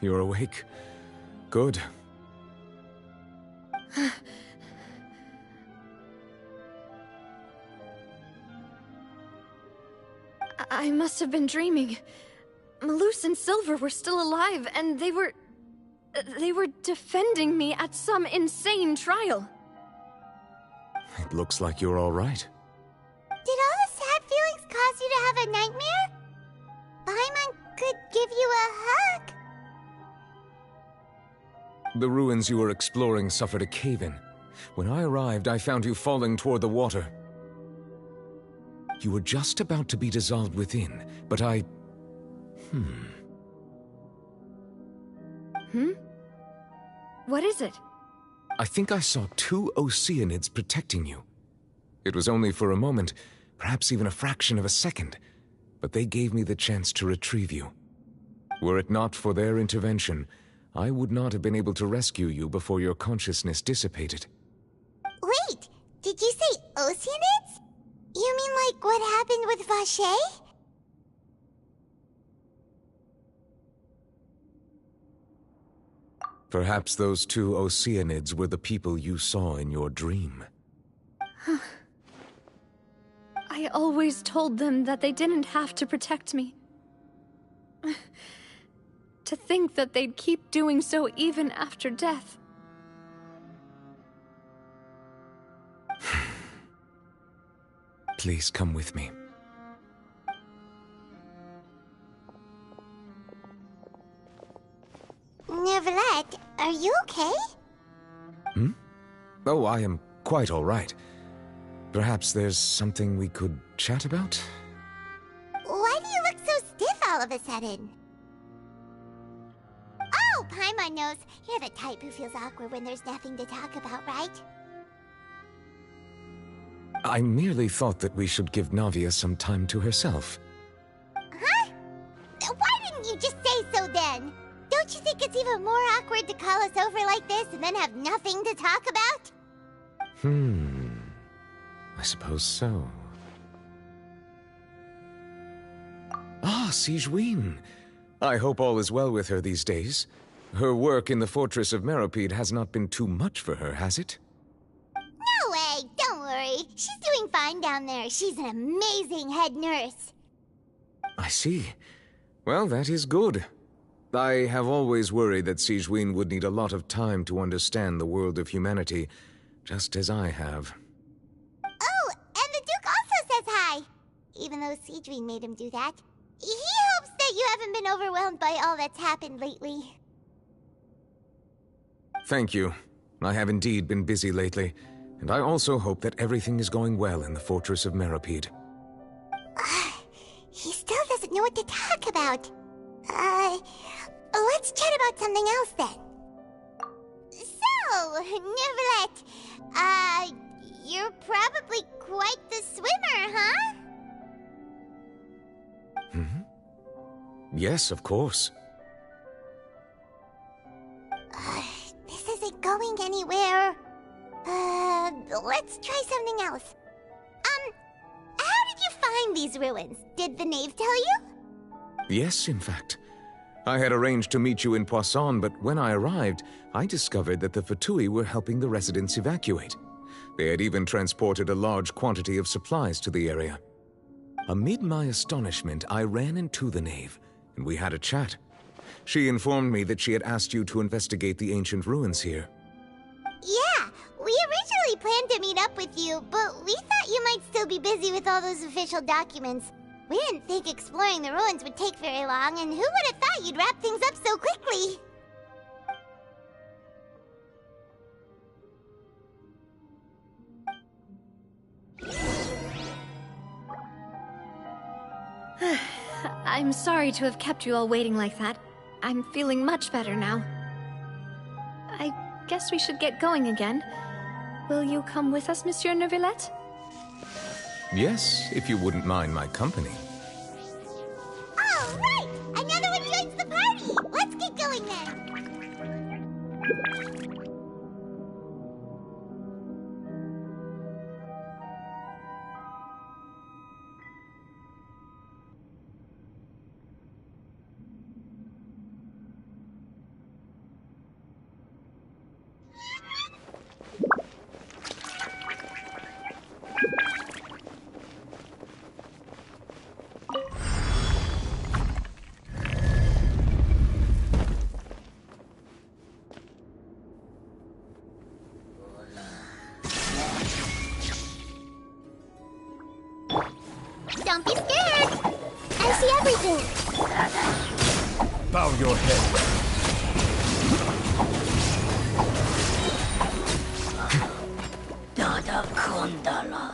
You're awake. Good. I must have been dreaming. Malus and Silver were still alive, and they were defending me at some insane trial. It looks like you're all right. Did all the sad feelings cause you to have a nightmare? Paimon could give you a hug. The ruins you were exploring suffered a cave-in. When I arrived, I found you falling toward the water. You were just about to be dissolved within, but I... What is it? I think I saw 2 Oceanids protecting you. It was only for a moment, perhaps even a fraction of a second, but they gave me the chance to retrieve you. Were it not for their intervention, I would not have been able to rescue you before your consciousness dissipated. Wait, did you say Oceanids? You mean like what happened with Vache? Perhaps those 2 Oceanids were the people you saw in your dream. I always told them that they didn't have to protect me. To think that they'd keep doing so even after death. Please come with me. Neverlet, are you okay? Oh, I am quite all right. Perhaps there's something we could chat about? Why do you look so stiff all of a sudden? Oh, Paimon knows. You're the type who feels awkward when there's nothing to talk about, right? I merely thought that we should give Navia some time to herself. Huh? Why didn't you just say so then? Don't you think it's even more awkward to call us over like this and then have nothing to talk about? I suppose so. Ah, Sigewinne. I hope all is well with her these days. Her work in the Fortress of Meropide has not been too much for her, has it? No way! Don't worry. She's doing fine down there. She's an amazing head nurse. I see. Well, that is good. I have always worried that Sigewinne would need a lot of time to understand the world of humanity, just as I have. Oh, and the Duke also says hi! Even though Sigewinne made him do that. He hopes that you haven't been overwhelmed by all that's happened lately. Thank you. I have indeed been busy lately, and I also hope that everything is going well in the Fortress of Meropide. He still doesn't know what to talk about. Let's chat about something else then. So, Neverlet, you're probably quite the swimmer, huh? Yes, of course. This isn't going anywhere. Let's try something else. How did you find these ruins? Did the knave tell you? Yes, in fact. I had arranged to meet you in Poisson, but when I arrived, I discovered that the Fatui were helping the residents evacuate. They had even transported a large quantity of supplies to the area. Amid my astonishment, I ran into the knave, and we had a chat. She informed me that she had asked you to investigate the ancient ruins here. Yeah, we originally planned to meet up with you, but we thought you might still be busy with all those official documents. We didn't think exploring the ruins would take very long, and who would have thought you'd wrap things up so quickly? I'm sorry to have kept you all waiting like that. I'm feeling much better now. I guess we should get going again. Will you come with us, Monsieur Neuvillette? Yes, if you wouldn't mind my company. All right! Another one joins the party! Let's get going then! Don't be scared! I see everything! Bow your head. Dada Kondala.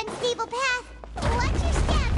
Unstable path. Watch your step.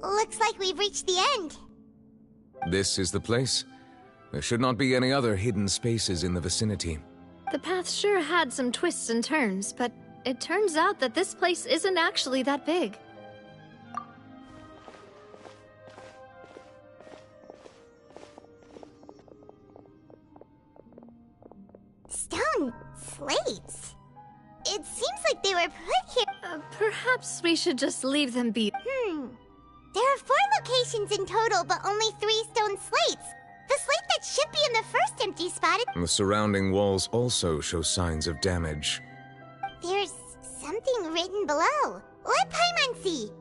Looks like we've reached the end. This is the place. There should not be any other hidden spaces in the vicinity. The path sure had some twists and turns, but it turns out that this place isn't actually that big. Stone slates? It seems like they were put here. Perhaps we should just leave them be. There are 4 locations in total, but only 3 stone slates. The slate that should be in the first empty spot. The surrounding walls also show signs of damage. There's something written below. Let Paimon see.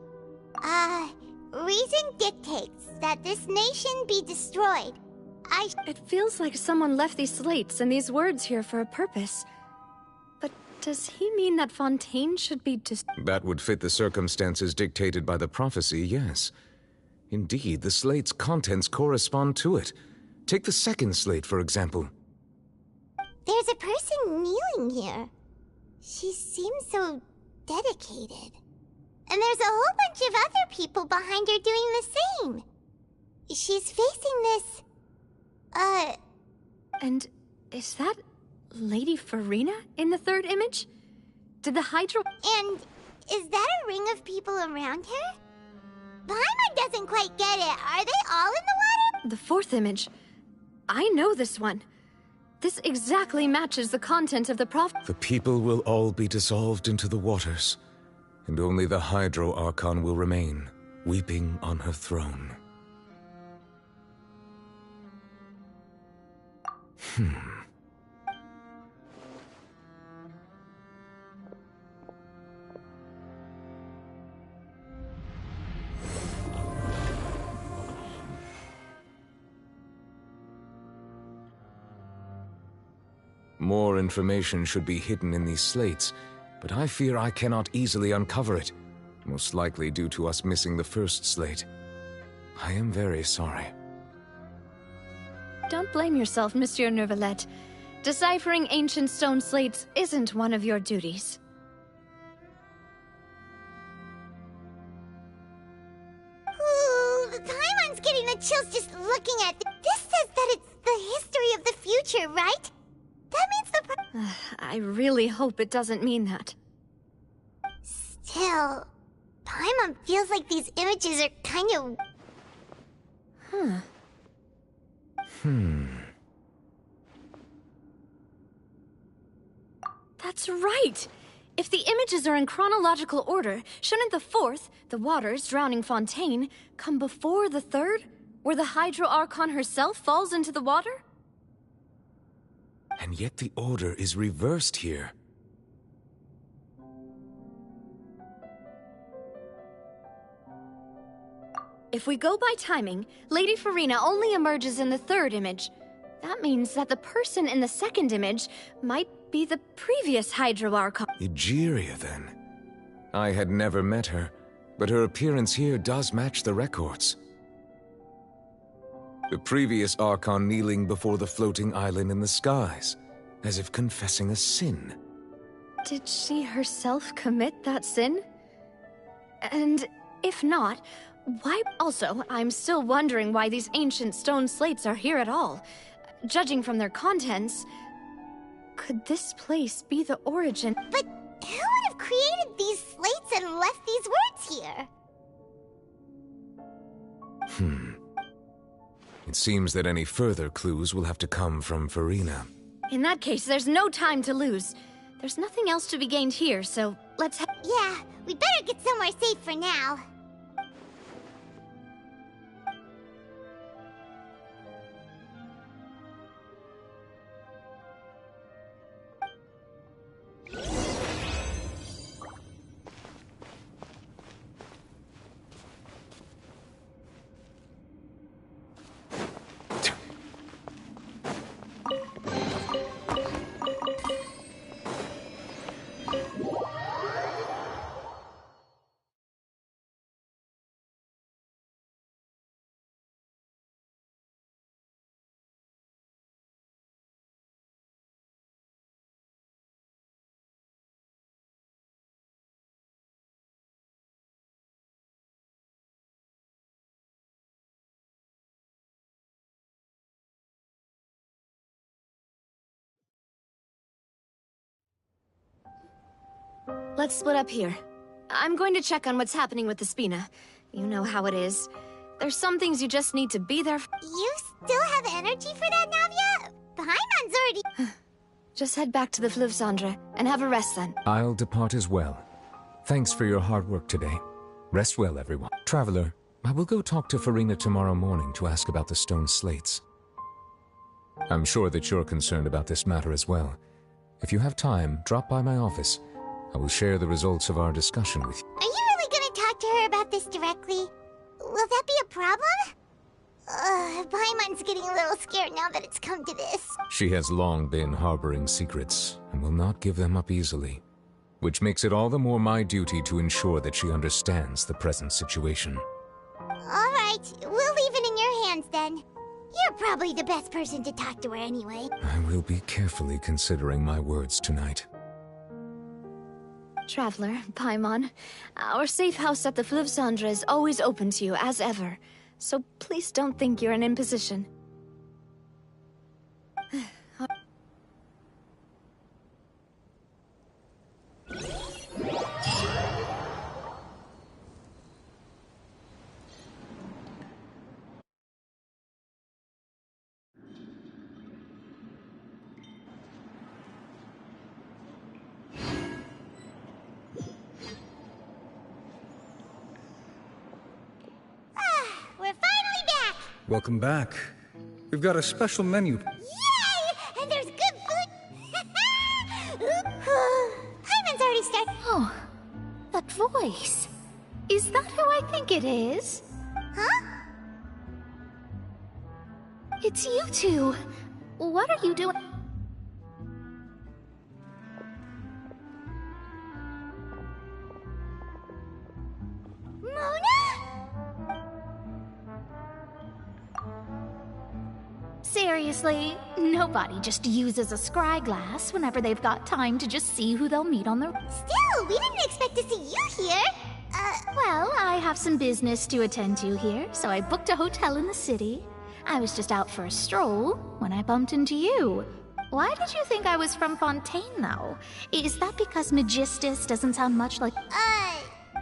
Reason dictates that this nation be destroyed. It feels like someone left these slates and these words here for a purpose. But does he mean that Fontaine should be That would fit the circumstances dictated by the prophecy, yes. Indeed, the slate's contents correspond to it. Take the second slate, for example. There's a person kneeling here. She seems so dedicated. And there's a whole bunch of other people behind her doing the same. She's facing this... And is that Lady Farina in the third image? Did the Hydro... And is that a ring of people around her? Paimon doesn't quite get it. Are they all in the water? The fourth image. I know this one. This exactly matches the content of the The people will all be dissolved into the waters, and only the Hydro Archon will remain, weeping on her throne. More information should be hidden in these slates, but I fear I cannot easily uncover it, most likely due to us missing the first slate. I am very sorry. Don't blame yourself, Monsieur Neuvillette. Deciphering ancient stone slates isn't one of your duties. Ooh, Paimon's getting the chills just looking at this. Says that it's the history of the future, right? That means the I really hope it doesn't mean that. Still, Paimon feels like these images are kind of... That's right! If the images are in chronological order, shouldn't the fourth, the waters drowning Fontaine, come before the third, where the Hydro Archon herself falls into the water? And yet the order is reversed here. If we go by timing, Lady Farina only emerges in the third image. That means that the person in the second image might be the previous Hydro Archon. Egeria, then. I had never met her, but her appearance here does match the records. The previous Archon kneeling before the floating island in the skies, as if confessing a sin. Did she herself commit that sin? And if not, why? Also, I'm still wondering why these ancient stone slates are here at all. Judging from their contents, could this place be the origin? But who would have created these slates and left these words here? It seems that any further clues will have to come from Farina. In that case, there's no time to lose. There's nothing else to be gained here, so let's Yeah, we better get somewhere safe for now. Let's split up here. I'm going to check on what's happening with the Spina. You know how it is. There's some things you just need to be there for. You still have energy for that, Navia? Paimon's already... Just head back to the Fleuve Cendre and have a rest then. I'll depart as well. Thanks for your hard work today. Rest well, everyone. Traveler, I will go talk to Farina tomorrow morning to ask about the stone slates. I'm sure that you're concerned about this matter as well. If you have time, drop by my office. I will share the results of our discussion with you. Are you really going to talk to her about this directly? Will that be a problem? Paimon's getting a little scared now that it's come to this. She has long been harboring secrets and will not give them up easily, which makes it all the more my duty to ensure that she understands the present situation. All right, we'll leave it in your hands then. You're probably the best person to talk to her anyway. I will be carefully considering my words tonight. Traveler, Paimon, our safe house at the Fleuve Cendre is always open to you, as ever. So please don't think you're an imposition. Welcome back. We've got a special menu. Yay! And there's good food! Hyman's already started. Oh, that voice. Is that who I think it is? Huh? It's you two. What are you doing? Seriously, nobody just uses a scry glass whenever they've got time to just see who they'll meet on the... Still, we didn't expect to see you here. Well, I have some business to attend to here, so I booked a hotel in the city. I was just out for a stroll when I bumped into you. Why did you think I was from Fontaine, though? Is that because Magistus doesn't sound much like...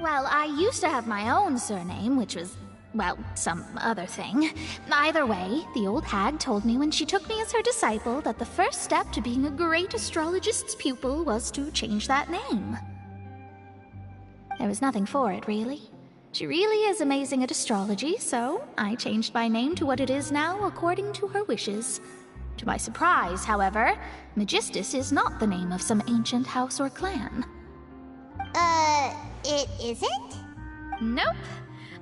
Well, I used to have my own surname, which was... well, some other thing. Either way, the old hag told me when she took me as her disciple that the first step to being a great astrologist's pupil was to change that name. There was nothing for it, really. She really is amazing at astrology, so I changed my name to what it is now according to her wishes. To my surprise, however, Magistus is not the name of some ancient house or clan. It isn't? Nope.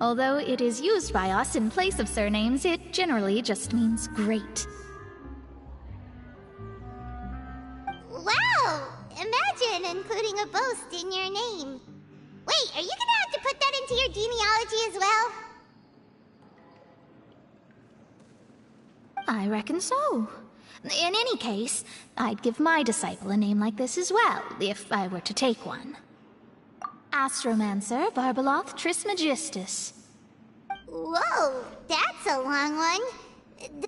Although it is used by us in place of surnames, it generally just means great. Wow! Imagine including a boast in your name. Wait, are you gonna have to put that into your genealogy as well? I reckon so. In any case, I'd give my disciple a name like this as well, if I were to take one. Astromancer Barbeloth Trismegistus. Whoa, that's a long one.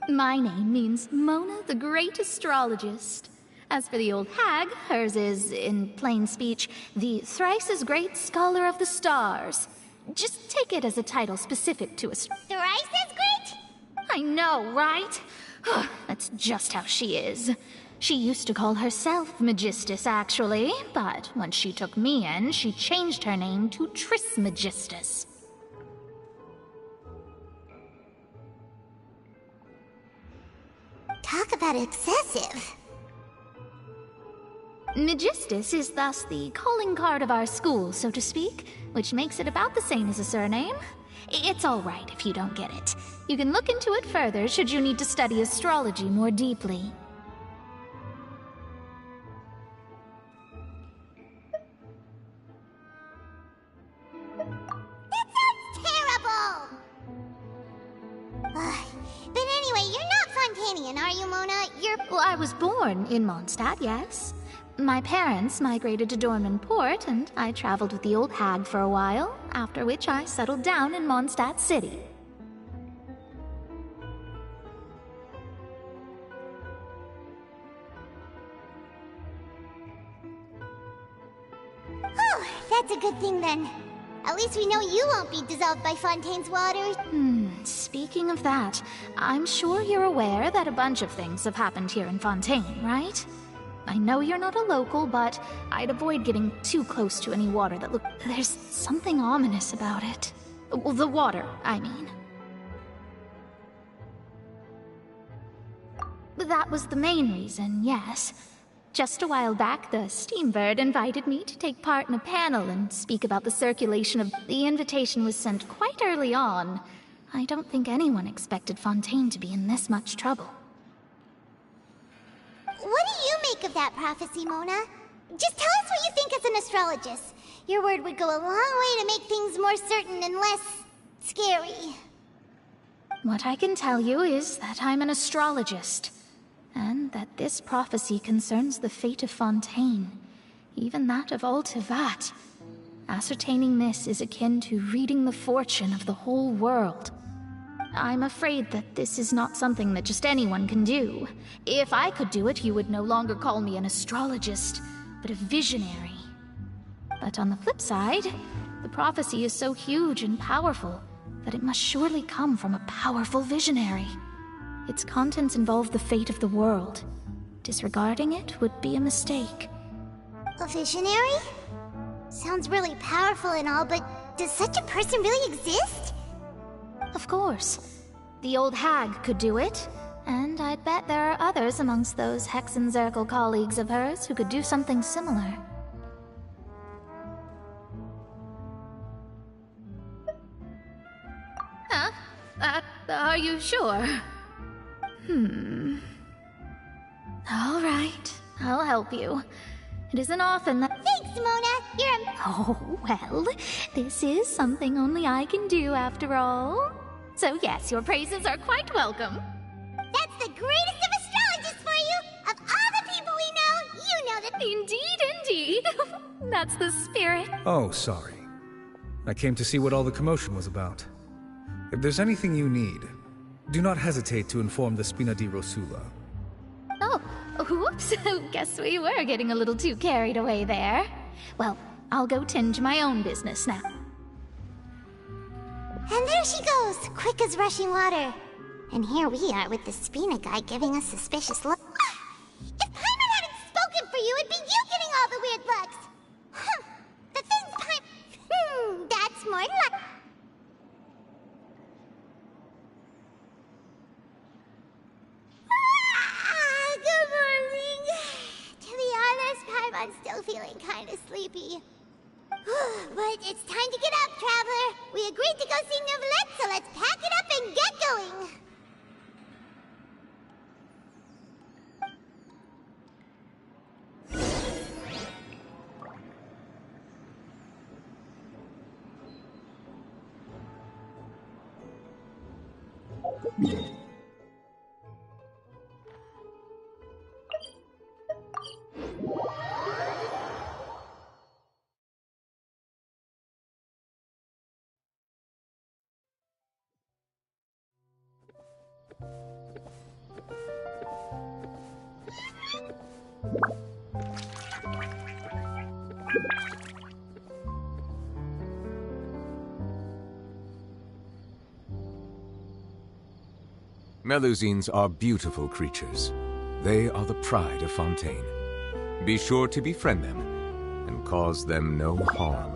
My name means Mona the Great Astrologist. As for the old hag, hers is, in plain speech, the thrice-as-great Scholar of the Stars. Just take it as a title specific to Thrice as great? I know, right? That's just how she is. She used to call herself Magistus, actually, but when she took me in, she changed her name to Trismegistus. Talk about excessive. Magistus is thus the calling card of our school, so to speak, which makes it about the same as a surname. It's all right if you don't get it. You can look into it further should you need to study astrology more deeply. That sounds terrible! But anyway, you're not Fontanian, are you, Mona? Well, I was born in Mondstadt, yes. My parents migrated to Dorman Port, and I traveled with the old hag for a while, after which I settled down in Mondstadt City. Oh, that's a good thing then. At least we know you won't be dissolved by Fontaine's waters. Speaking of that, I'm sure you're aware that a bunch of things have happened here in Fontaine, right? I know you're not a local, but I'd avoid getting too close to any water that There's something ominous about it. Well, the water, I mean. That was the main reason, yes. Just a while back, the Steambird invited me to take part in a panel and speak about the circulation of... The invitation was sent quite early on. I don't think anyone expected Fontaine to be in this much trouble. What do you make of that prophecy, Mona? Just tell us what you think as an astrologist. Your word would go a long way to make things more certain and less... scary. What I can tell you is that I'm an astrologist, and that this prophecy concerns the fate of Fontaine, even that of Altivat. Ascertaining this is akin to reading the fortune of the whole world. I'm afraid that this is not something that just anyone can do. If I could do it, you would no longer call me an astrologist, but a visionary. But on the flip side, the prophecy is so huge and powerful that it must surely come from a powerful visionary. Its contents involve the fate of the world. Disregarding it would be a mistake. A visionary? Sounds really powerful and all, but does such a person really exist? Of course. The old hag could do it. And I'd bet there are others amongst those Hexenzirkel colleagues of hers who could do something similar. Huh? Are you sure? All right, I'll help you. It isn't often that— Thanks, Mona! You're a— Oh, well, this is something only I can do after all. So yes, your praises are quite welcome. That's the greatest of astrologists for you! Of all the people we know, you know that— Indeed. That's the spirit. Oh, sorry. I came to see what all the commotion was about. If there's anything you need, do not hesitate to inform the Spina di Rosula. Oh, whoops. Guess we were getting a little too carried away there. Well, I'll go tend to my own business now. And there she goes, quick as rushing water. And here we are with the Spina guy giving us suspicious looks. If Paimon hadn't spoken for you, it'd be you getting all the weird looks. The things Paimon... that's more like... Good morning. To be honest, Paimon's still feeling kind of sleepy. But it's time to get up, Traveler. We agreed to go see Neuvillette, so let's pack it up and get going. Melusines are beautiful creatures. They are the pride of Fontaine. Be sure to befriend them and cause them no harm.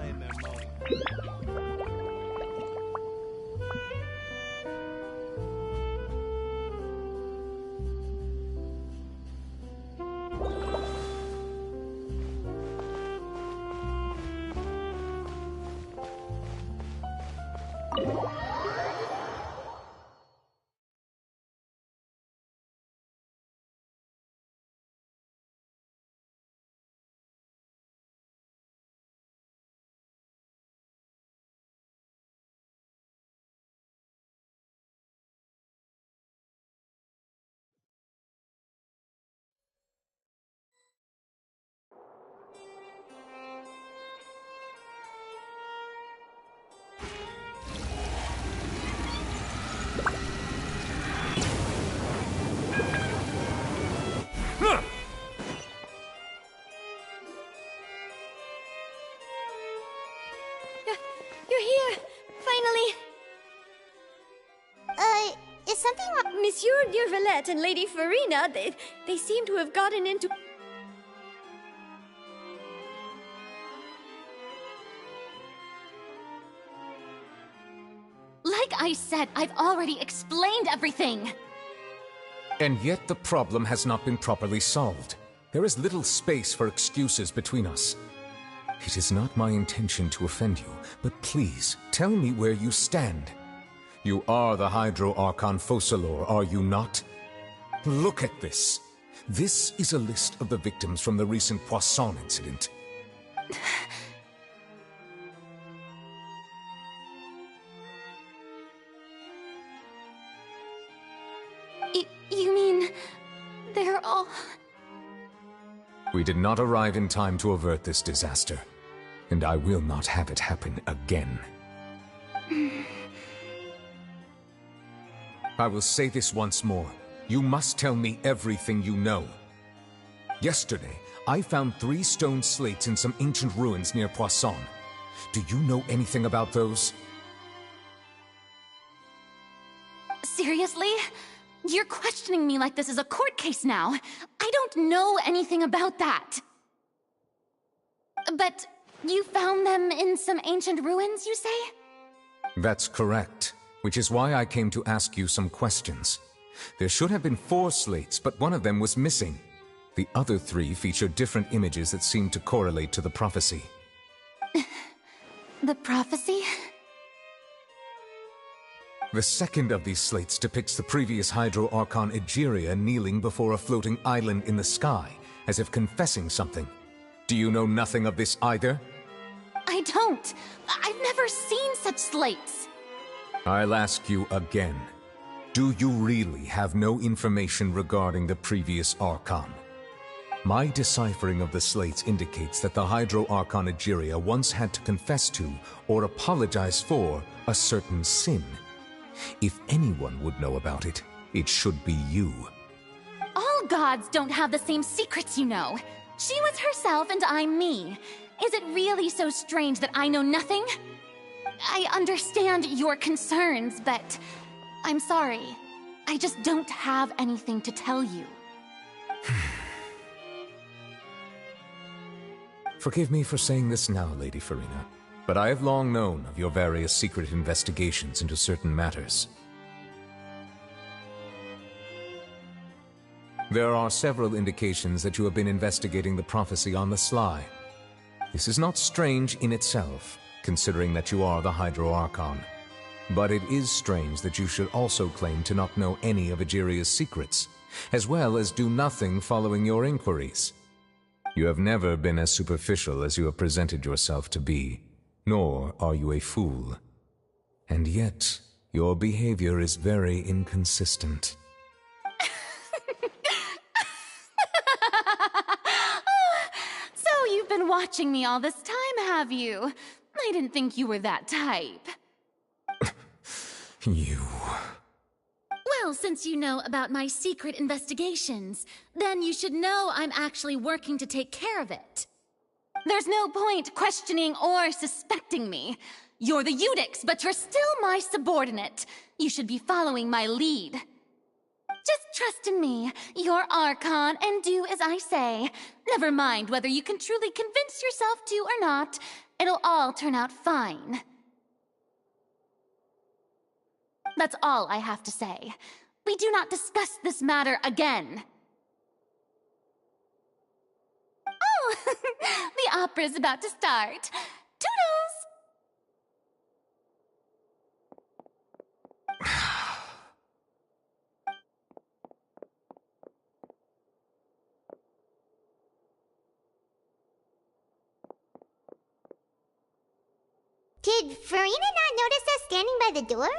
You're here! Finally! Is something wrong? Monsieur Neuvillette and Lady Farina, they seem to have gotten into... Like I said, I've already explained everything! And yet the problem has not been properly solved. There is little space for excuses between us. It is not my intention to offend you, but please, tell me where you stand. You are the Hydro Archon Focalor, are you not? Look at this. This is a list of the victims from the recent Poisson incident. You mean... they're all... We did not arrive in time to avert this disaster, and I will not have it happen again. I will say this once more. You must tell me everything you know. Yesterday, I found 3 stone slates in some ancient ruins near Poisson. Do you know anything about those? Seriously? You're questioning me like this is a court case now. I don't know anything about that. But you found them in some ancient ruins, you say? That's correct. which is why I came to ask you some questions. There should have been 4 slates, but one of them was missing. The other 3 feature different images that seem to correlate to the prophecy. The prophecy? The second of these slates depicts the previous Hydro Archon Egeria kneeling before a floating island in the sky, as if confessing something. Do you know nothing of this either? I don't. I've never seen such slates. I'll ask you again. Do you really have no information regarding the previous Archon? My deciphering of the slates indicates that the Hydro Archon Egeria once had to confess to, or apologize for, a certain sin. If anyone would know about it, it should be you. All gods don't have the same secrets, you know. She was herself and I'm me. Is it really so strange that I know nothing? I understand your concerns, but I'm sorry. I just don't have anything to tell you. Forgive me for saying this now, Lady Farina, but I have long known of your various secret investigations into certain matters. There are several indications that you have been investigating the prophecy on the sly. This is not strange in itself, considering that you are the Hydro Archon. But it is strange that you should also claim to not know any of Egeria's secrets, as well as do nothing following your inquiries. You have never been as superficial as you have presented yourself to be, nor are you a fool. And yet, your behavior is very inconsistent. So you've been watching me all this time, have you? I didn't think you were that type. You... Well, since you know about my secret investigations, then you should know I'm actually working to take care of it. There's no point questioning or suspecting me. You're the Eudix, but you're still my subordinate. You should be following my lead. Just trust in me, your Archon, and do as I say. Never mind whether you can truly convince yourself to or not. It'll all turn out fine. That's all I have to say. We do not discuss this matter again. Oh, the opera's about to start. Toodles! Did Farina not notice us standing by the door?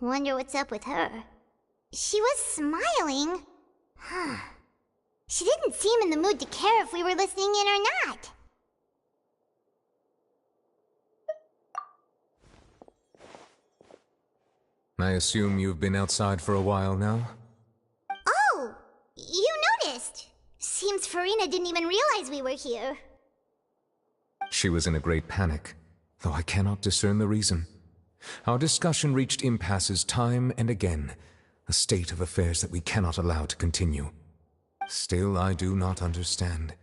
Wonder what's up with her. She was smiling. She didn't seem in the mood to care if we were listening in or not. I assume you've been outside for a while now? Oh! You noticed! Seems Farina didn't even realize we were here. She was in a great panic, though I cannot discern the reason. Our discussion reached impasses time and again, a state of affairs that we cannot allow to continue. Still, I do not understand.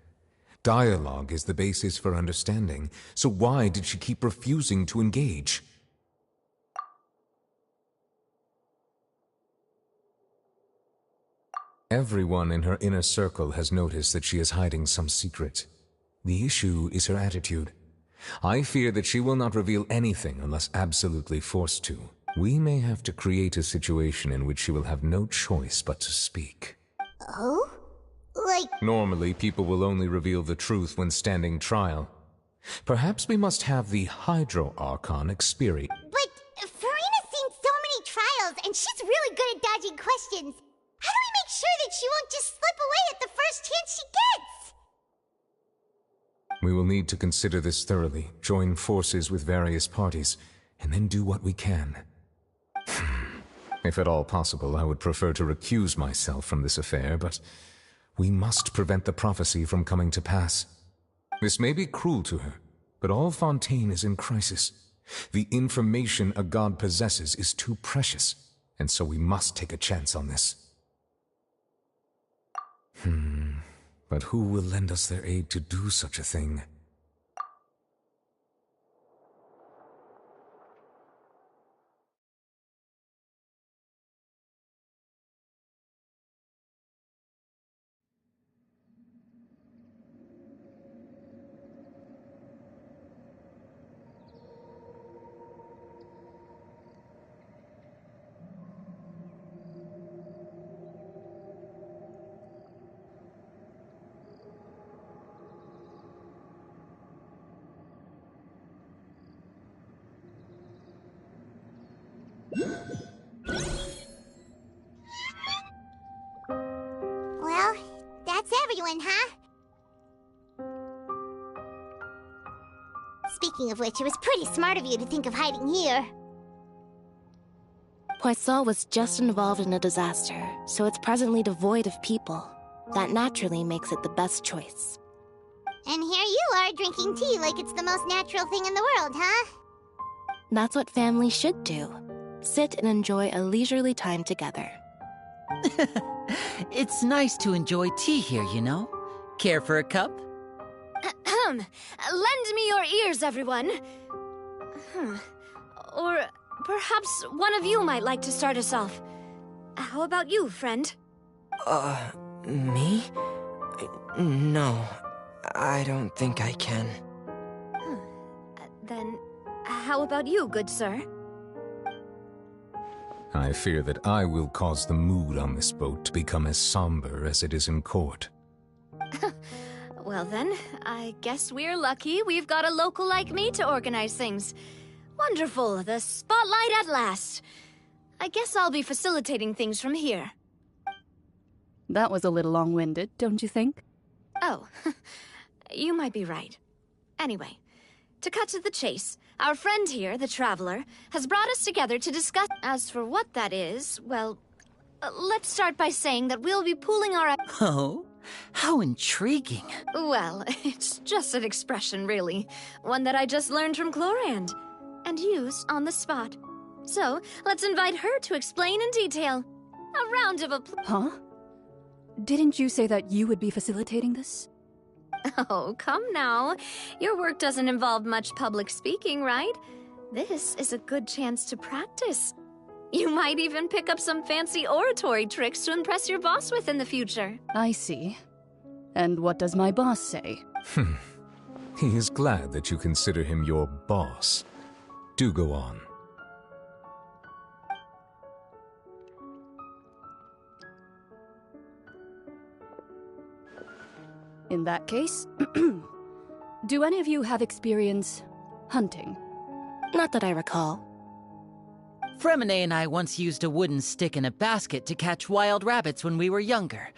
Dialogue is the basis for understanding, so why did she keep refusing to engage? Everyone in her inner circle has noticed that she is hiding some secret. The issue is her attitude. I fear that she will not reveal anything unless absolutely forced to. We may have to create a situation in which she will have no choice but to speak. Oh? Like... Normally, people will only reveal the truth when standing trial. Perhaps we must have the Hydro Archon experience. But Farina's seen so many trials, and she's really good at dodging questions. How do we make sure that she won't just slip away at the first chance she gets? We will need to consider this thoroughly, join forces with various parties, and then do what we can. If at all possible, I would prefer to recuse myself from this affair, but we must prevent the prophecy from coming to pass. This may be cruel to her, but all Fontaine is in crisis. The information a god possesses is too precious, and so we must take a chance on this. But who will lend us their aid to do such a thing? everyone, huh? Speaking of which, it was pretty smart of you to think of hiding here. Poisson was just involved in a disaster, so it's presently devoid of people. That naturally makes it the best choice. And here you are drinking tea like it's the most natural thing in the world, huh? That's what families should do. Sit and enjoy a leisurely time together. It's nice to enjoy tea here, you know? Care for a cup? Lend me your ears, everyone. Or perhaps one of you might like to start us off. How about you, friend? Me? No, I don't think I can. Then, how about you, good sir? I fear that I will cause the mood on this boat to become as somber as it is in court. Well then, I guess we're lucky we've got a local like me to organize things. Wonderful, the spotlight at last. I guess I'll be facilitating things from here. That was a little long-winded, don't you think? Oh, you might be right. Anyway, to cut to the chase, our friend here, the Traveler, has brought us together to discuss... As for what that is, well, let's start by saying that we'll be pooling our... Oh? How intriguing. Well, it's just an expression, really. One that I just learned from Chlorand, and used on the spot. So, let's invite her to explain in detail. A round of applause. Huh? Didn't you say that you would be facilitating this? Oh, come now. Your work doesn't involve much public speaking, right? This is a good chance to practice. You might even pick up some fancy oratory tricks to impress your boss with in the future. I see. And what does my boss say? He is glad that you consider him your boss. Do go on. In that case, do any of you have experience hunting? Not that I recall. Fremine and I once used a wooden stick and a basket to catch wild rabbits when we were younger.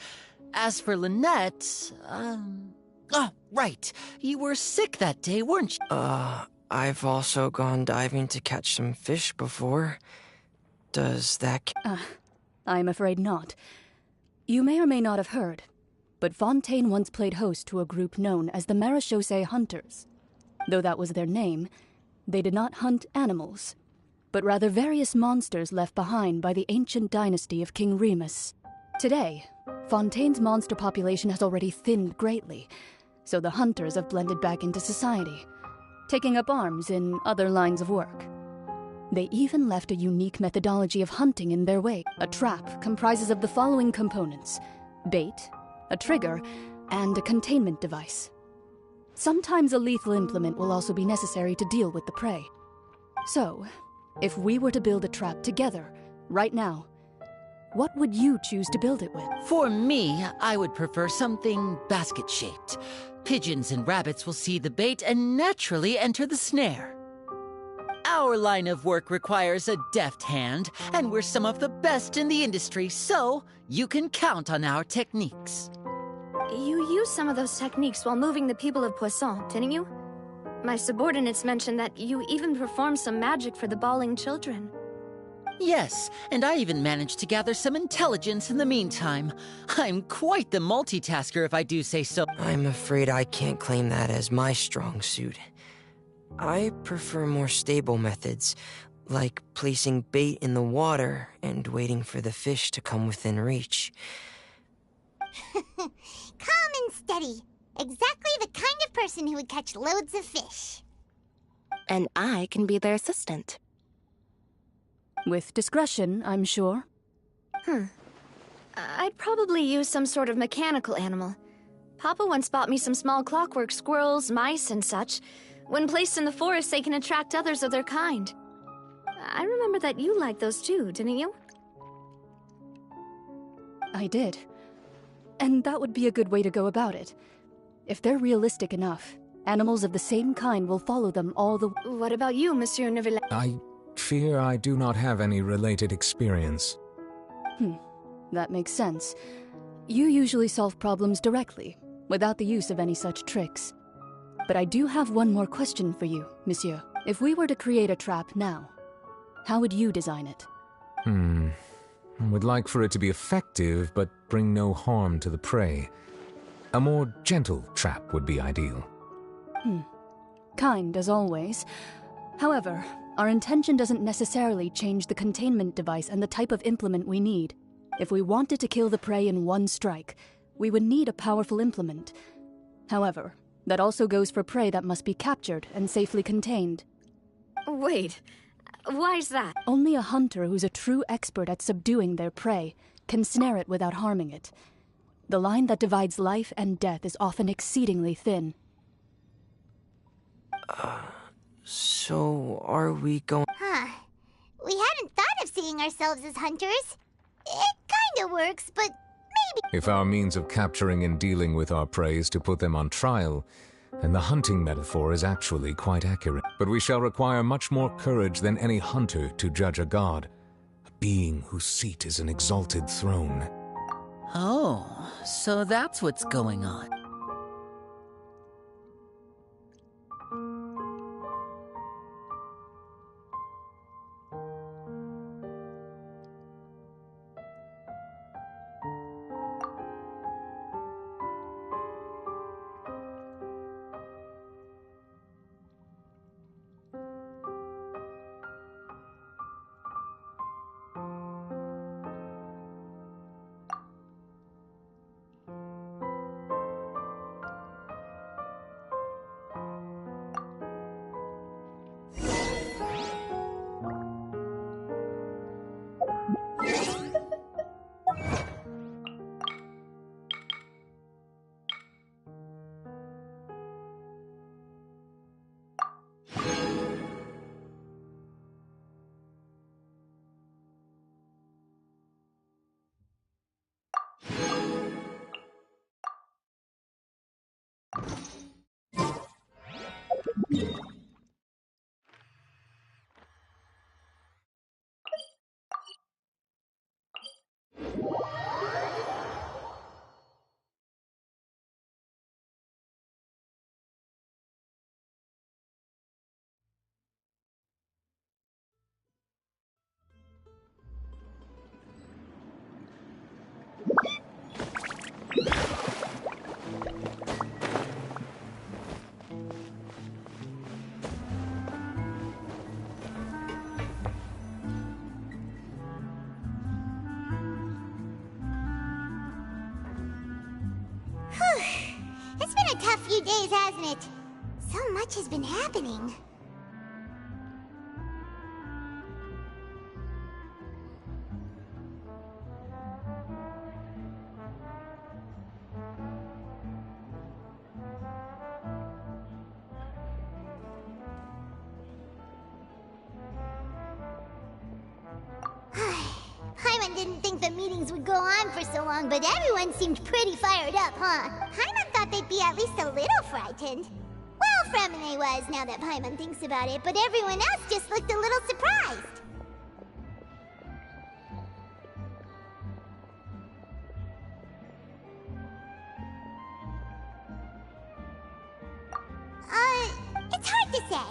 As for Lynette, Oh, right. You were sick that day, weren't you? I've also gone diving to catch some fish before. Does that... I'm afraid not. You may or may not have heard, but Fontaine once played host to a group known as the Marechaussee Hunters. Though that was their name, they did not hunt animals, but rather various monsters left behind by the ancient dynasty of King Remus. Today, Fontaine's monster population has already thinned greatly, so the hunters have blended back into society, taking up arms in other lines of work. They even left a unique methodology of hunting in their wake. A trap comprises of the following components: bait, a trigger, and a containment device. Sometimes a lethal implement will also be necessary to deal with the prey. So, if we were to build a trap together, right now, what would you choose to build it with? For me, I would prefer something basket-shaped. Pigeons and rabbits will see the bait and naturally enter the snare. Our line of work requires a deft hand, and we're some of the best in the industry, so you can count on our techniques. You used some of those techniques while moving the people of Poisson, didn't you? My subordinates mentioned that you even performed some magic for the bawling children. Yes, and I even managed to gather some intelligence in the meantime. I'm quite the multitasker, if I do say so. I'm afraid I can't claim that as my strong suit. I prefer more stable methods, like placing bait in the water and waiting for the fish to come within reach. Calm and steady. Exactly the kind of person who would catch loads of fish. And I can be their assistant. With discretion, I'm sure. I'd probably use some sort of mechanical animal. Papa once bought me some small clockwork squirrels, mice, and such. When placed in the forest, they can attract others of their kind. I remember that you liked those too, didn't you? I did. And that would be a good way to go about it. If they're realistic enough, animals of the same kind will follow them all the... What about you, Monsieur Neuville? I fear I do not have any related experience. That makes sense. You usually solve problems directly, without the use of any such tricks. But I do have one more question for you, monsieur. If we were to create a trap now, how would you design it? I would like for it to be effective, but bring no harm to the prey. A more gentle trap would be ideal. Kind, as always. However, our intention doesn't necessarily change the containment device and the type of implement we need. If we wanted to kill the prey in one strike, we would need a powerful implement. However, that also goes for prey that must be captured and safely contained. Wait, why's that? Only a hunter who's a true expert at subduing their prey can snare it without harming it. The line that divides life and death is often exceedingly thin. So are we going... Huh. We hadn't thought of seeing ourselves as hunters. It kinda works, but maybe... If our means of capturing and dealing with our prey is to put them on trial, then the hunting metaphor is actually quite accurate. But we shall require much more courage than any hunter to judge a god, a being whose seat is an exalted throne. Oh, so that's what's going on. It's been a tough few days, hasn't it? So much has been happening. Paimon didn't think the meetings would go on for so long, but everyone seemed pretty fired up, huh? Paimon thought they'd be at least a little frightened. Well, Fremine was, now that Paimon thinks about it, but everyone else just looked a little surprised. It's hard to say.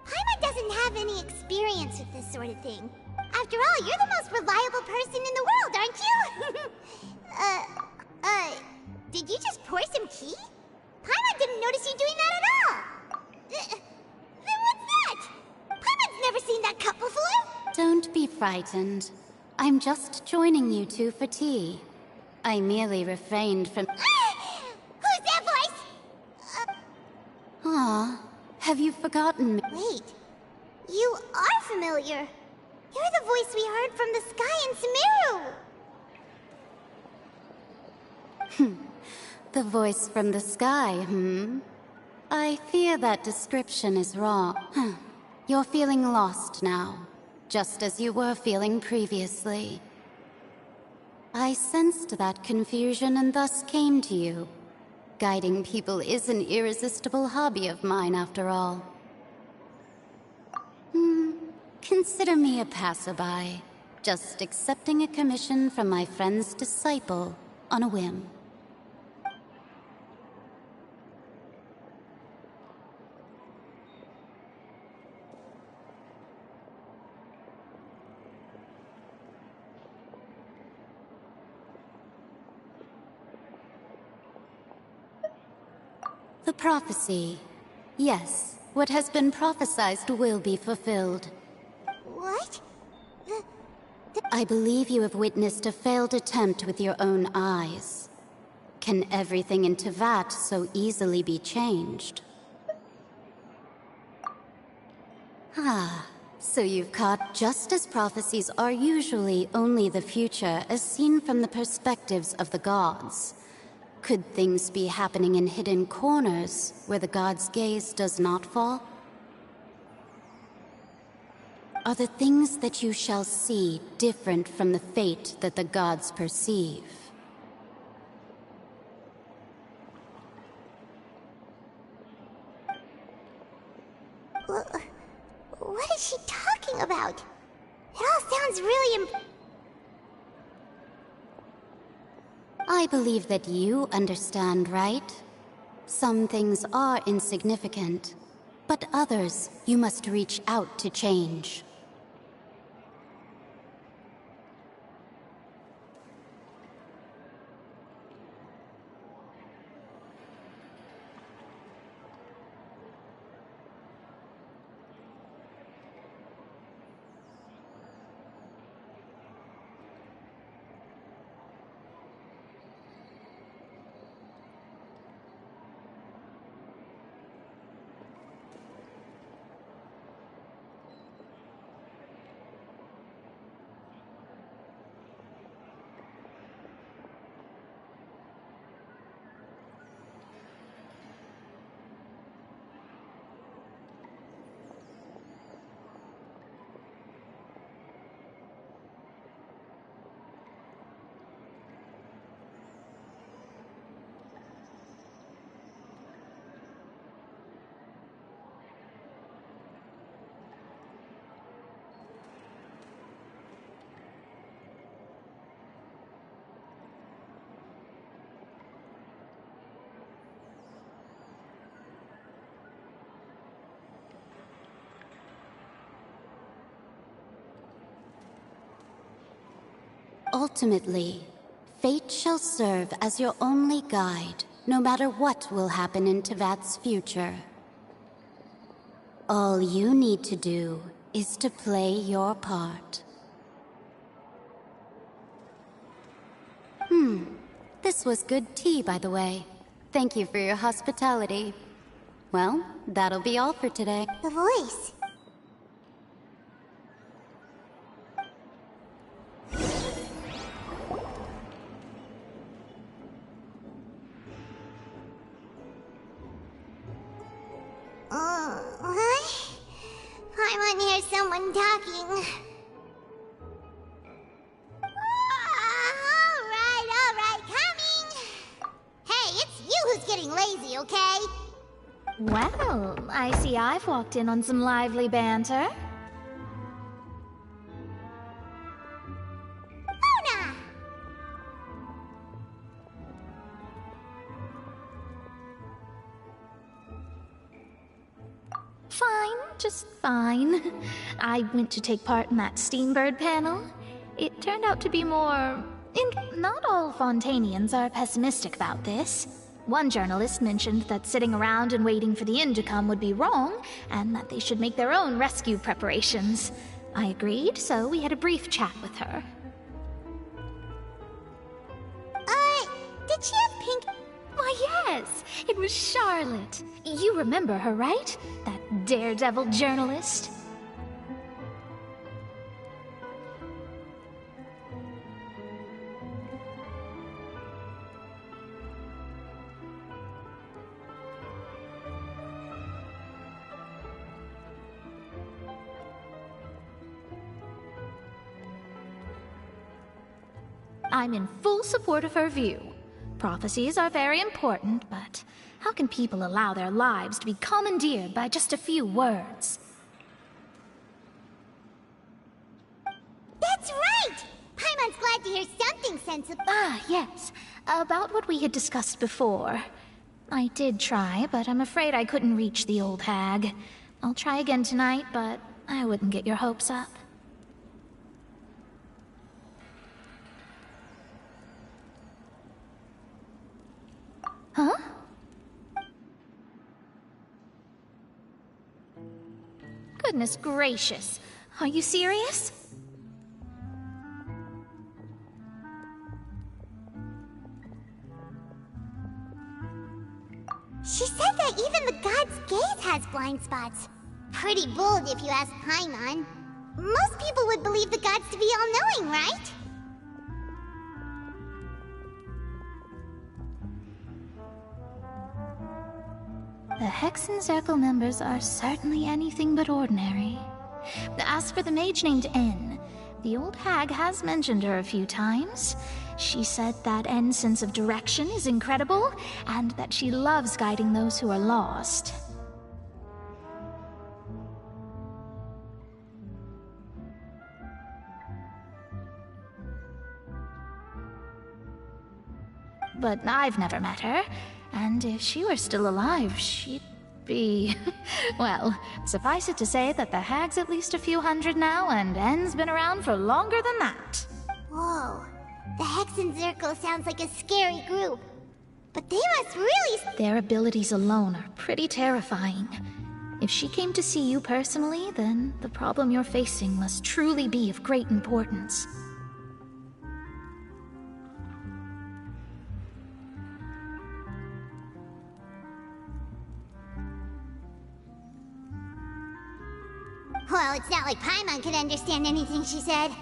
Paimon doesn't have any experience with this sort of thing. After all, you're the most reliable person in the world, aren't you? Did you just pour some tea? Paimon didn't notice you doing that at all. Then what's that? Paimon's never seen that cup before. Don't be frightened. I'm just joining you two for tea. I merely refrained from... Who's that voice? Aw, have you forgotten me? Wait, you are familiar. You're the voice we heard from the sky in Sumeru. The voice from the sky, I fear that description is wrong. You're feeling lost now, just as you were feeling previously. I sensed that confusion and thus came to you. Guiding people is an irresistible hobby of mine, after all. Consider me a passerby, just accepting a commission from my friend's disciple on a whim. The prophecy. Yes, what has been prophesied will be fulfilled. What? I believe you have witnessed a failed attempt with your own eyes. Can everything in Teyvat so easily be changed? Ah, so you've caught just as prophecies are usually only the future as seen from the perspectives of the gods. Could things be happening in hidden corners where the gods' gaze does not fall? Are the things that you shall see different from the fate that the gods perceive? What is she talking about? It all sounds really I believe that you understand, right? Some things are insignificant, but others you must reach out to change. Ultimately, fate shall serve as your only guide, no matter what will happen in Teyvat's future. All you need to do is to play your part. This was good tea, by the way. Thank you for your hospitality. Well, that'll be all for today. The voice. What? I want to hear someone talking. All right, coming! Hey, it's you who's getting lazy, okay? Well, I see I've walked in on some lively banter. Luna! Fine, just fine. I went to take part in that Steambird panel. It turned out to be more... Not all Fontainians are pessimistic about this. One journalist mentioned that sitting around and waiting for the end to come would be wrong, and that they should make their own rescue preparations. I agreed, so we had a brief chat with her. Did she have pink... Why, yes! It was Charlotte. You remember her, right? That daredevil journalist? I'm in full support of her view. Prophecies are very important, but how can people allow their lives to be commandeered by just a few words? That's right! Paimon's glad to hear something sensible. Ah, yes. about what we had discussed before. I did try, but I'm afraid I couldn't reach the old hag. I'll try again tonight, but I wouldn't get your hopes up. Huh? Goodness gracious. Are you serious? She said that even the god's gaze has blind spots. Pretty bold if you ask Paimon. Most people would believe the gods to be all-knowing, right? The Hexen Circle members are certainly anything but ordinary. As for the mage named N, the old hag has mentioned her a few times. She said that N's sense of direction is incredible, and that she loves guiding those who are lost. But I've never met her, and if she were still alive, she'd be... well, suffice it to say that the hag's at least a few hundred now, and N's been around for longer than that. Whoa. The Hexen Circle sounds like a scary group. But they must really... Their abilities alone are pretty terrifying. If she came to see you personally, then the problem you're facing must truly be of great importance. Well, it's not like Paimon could understand anything she said.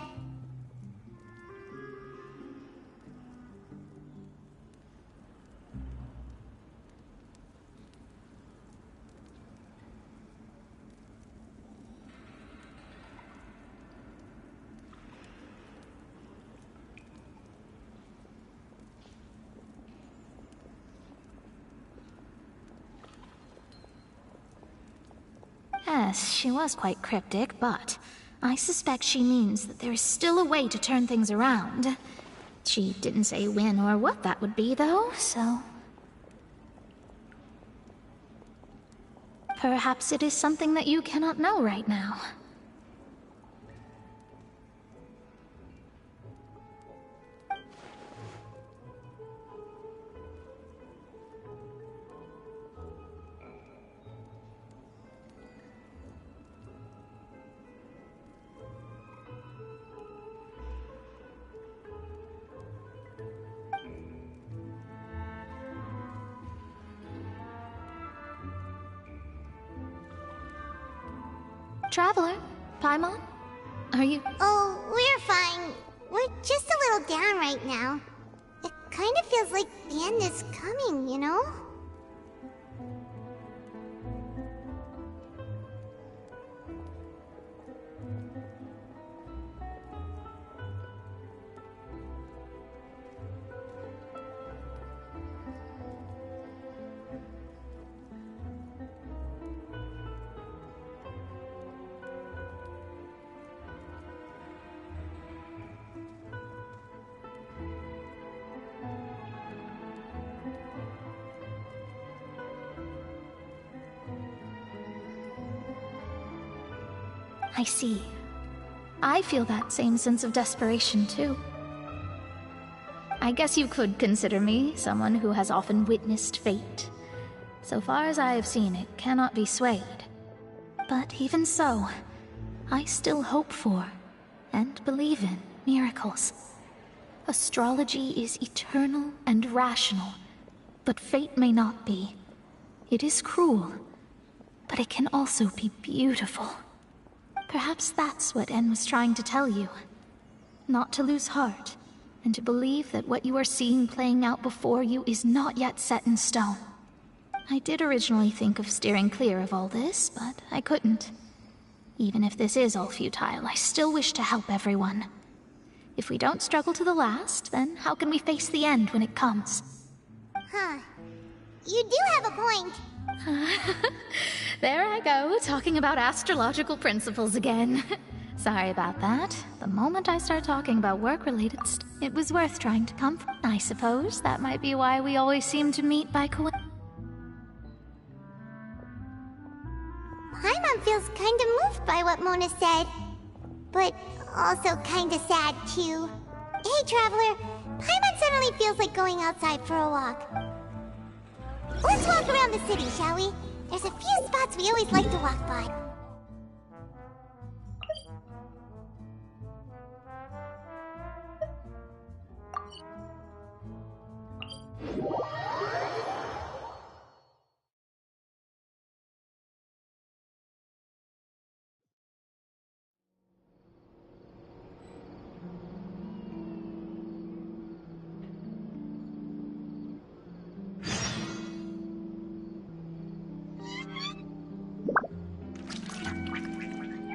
Yes, she was quite cryptic, but I suspect she means that there is still a way to turn things around. She didn't say when or what that would be, though, so... Perhaps it is something that you cannot know right now. Traveler, Paimon? Are you... Oh, we're fine. We're just a little down right now. It kind of feels like the end is coming, you know? I see. I feel that same sense of desperation, too. I guess you could consider me someone who has often witnessed fate. So far as I have seen, it cannot be swayed. But even so, I still hope for, and believe in, miracles. Astrology is eternal and rational, but fate may not be. It is cruel, but it can also be beautiful. Perhaps that's what En was trying to tell you. Not to lose heart, and to believe that what you are seeing playing out before you is not yet set in stone. I did originally think of steering clear of all this, but I couldn't. Even if this is all futile, I still wish to help everyone. If we don't struggle to the last, then how can we face the end when it comes? Huh. You do have a point. There I go, talking about astrological principles again. Sorry about that. The moment I start talking about work-related it was worth trying to comfort. I suppose that might be why we always seem to meet by coincidence. Paimon feels kinda moved by what Mona said. But also kinda sad, too. Hey, Traveler. Paimon suddenly feels like going outside for a walk. Let's walk around the city, shall we? There's a few spots we always like to walk by.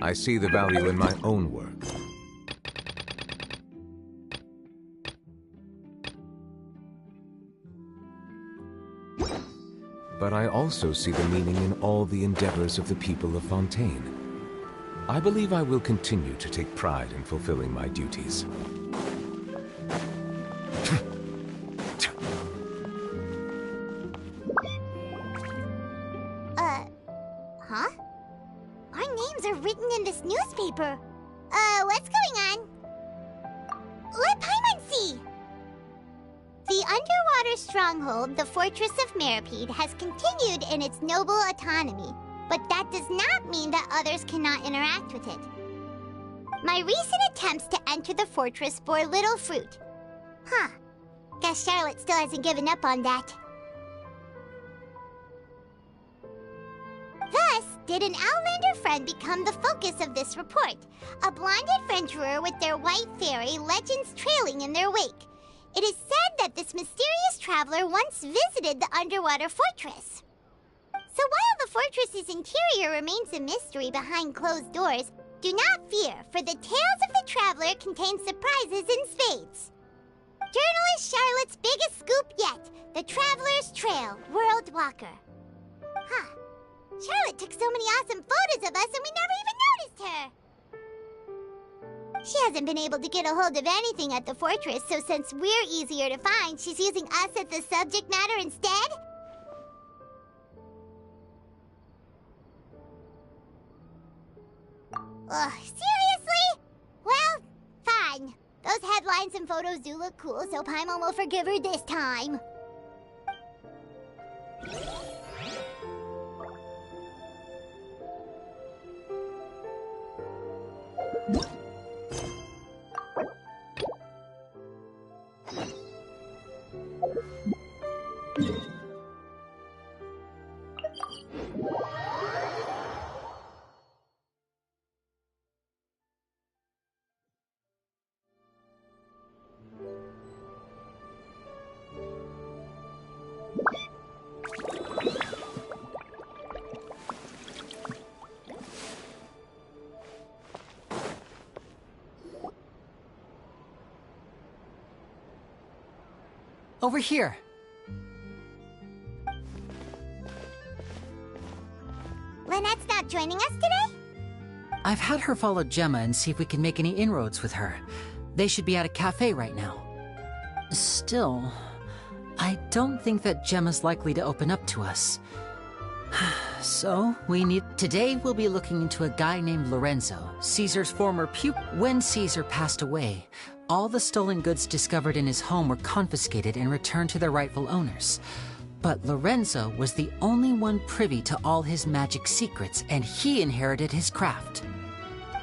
I see the value in my own work. But I also see the meaning in all the endeavors of the people of Fontaine. I believe I will continue to take pride in fulfilling my duties. Huh? Our names are written in this newspaper. What's going on? Let Paimon see! The underwater stronghold, the Fortress of Meripede, has continued in its noble autonomy, but that does not mean that others cannot interact with it. My recent attempts to enter the fortress bore little fruit. Huh. Guess Charlotte still hasn't given up on that. Thus, did an Outlander friend become the focus of this report, a blonde adventurer with their white fairy legends trailing in their wake. It is said that this mysterious traveler once visited the underwater fortress. So while the fortress's interior remains a mystery behind closed doors, do not fear, for the tales of the traveler contain surprises in spades. Journalist Charlotte's biggest scoop yet, the Traveler's Trail, World Walker. Huh. Charlotte took so many awesome photos of us and we never even noticed her! She hasn't been able to get a hold of anything at the fortress, so since we're easier to find, she's using us as the subject matter instead? Ugh, seriously? Well, fine. Those headlines and photos do look cool, so Paimon will forgive her this time. Over here. Lynette's not joining us today? I've had her follow Gemma and see if we can make any inroads with her. They should be at a cafe right now. Still, I don't think that Gemma's likely to open up to us. So, Today we'll be looking into a guy named Lorenzo, Caesar's former pupil. When Caesar passed away, all the stolen goods discovered in his home were confiscated and returned to their rightful owners. But Lorenzo was the only one privy to all his magic secrets, and he inherited his craft.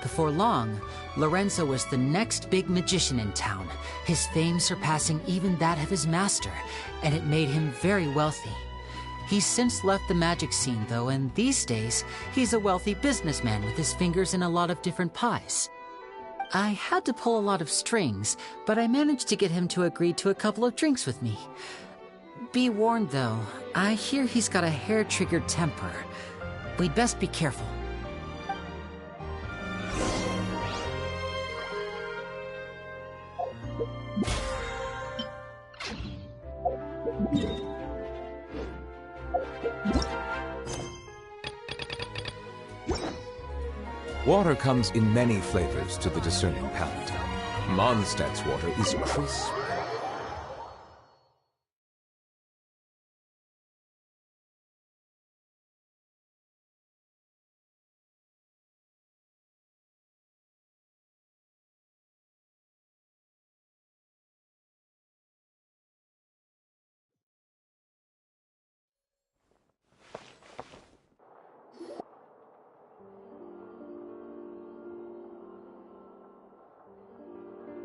Before long, Lorenzo was the next big magician in town, his fame surpassing even that of his master, and it made him very wealthy. He's since left the magic scene, though, and these days, he's a wealthy businessman with his fingers in a lot of different pies. I had to pull a lot of strings, but I managed to get him to agree to a couple of drinks with me. Be warned, though, I hear he's got a hair-triggered temper. We'd best be careful. Water comes in many flavors to the discerning palate. Mondstadt's water is crisp.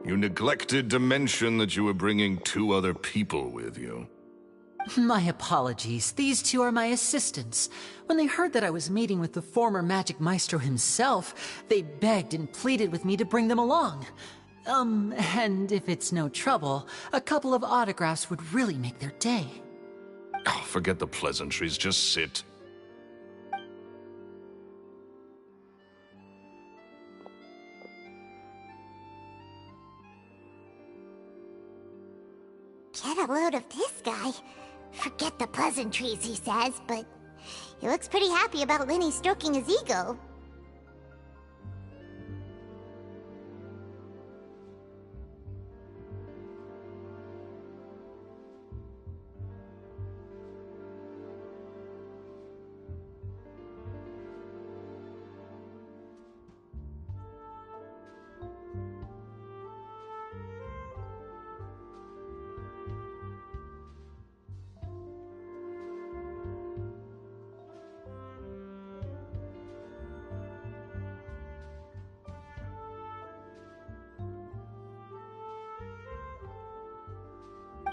You neglected to mention that you were bringing 2 other people with you. My apologies. These 2 are my assistants. When they heard that I was meeting with the former Magic Maestro himself, they begged and pleaded with me to bring them along. And if it's no trouble, a couple of autographs would really make their day. Oh, forget the pleasantries, just sit. Get a load of this guy. Forget the pleasantries, he says, but he looks pretty happy about Lenny stroking his ego.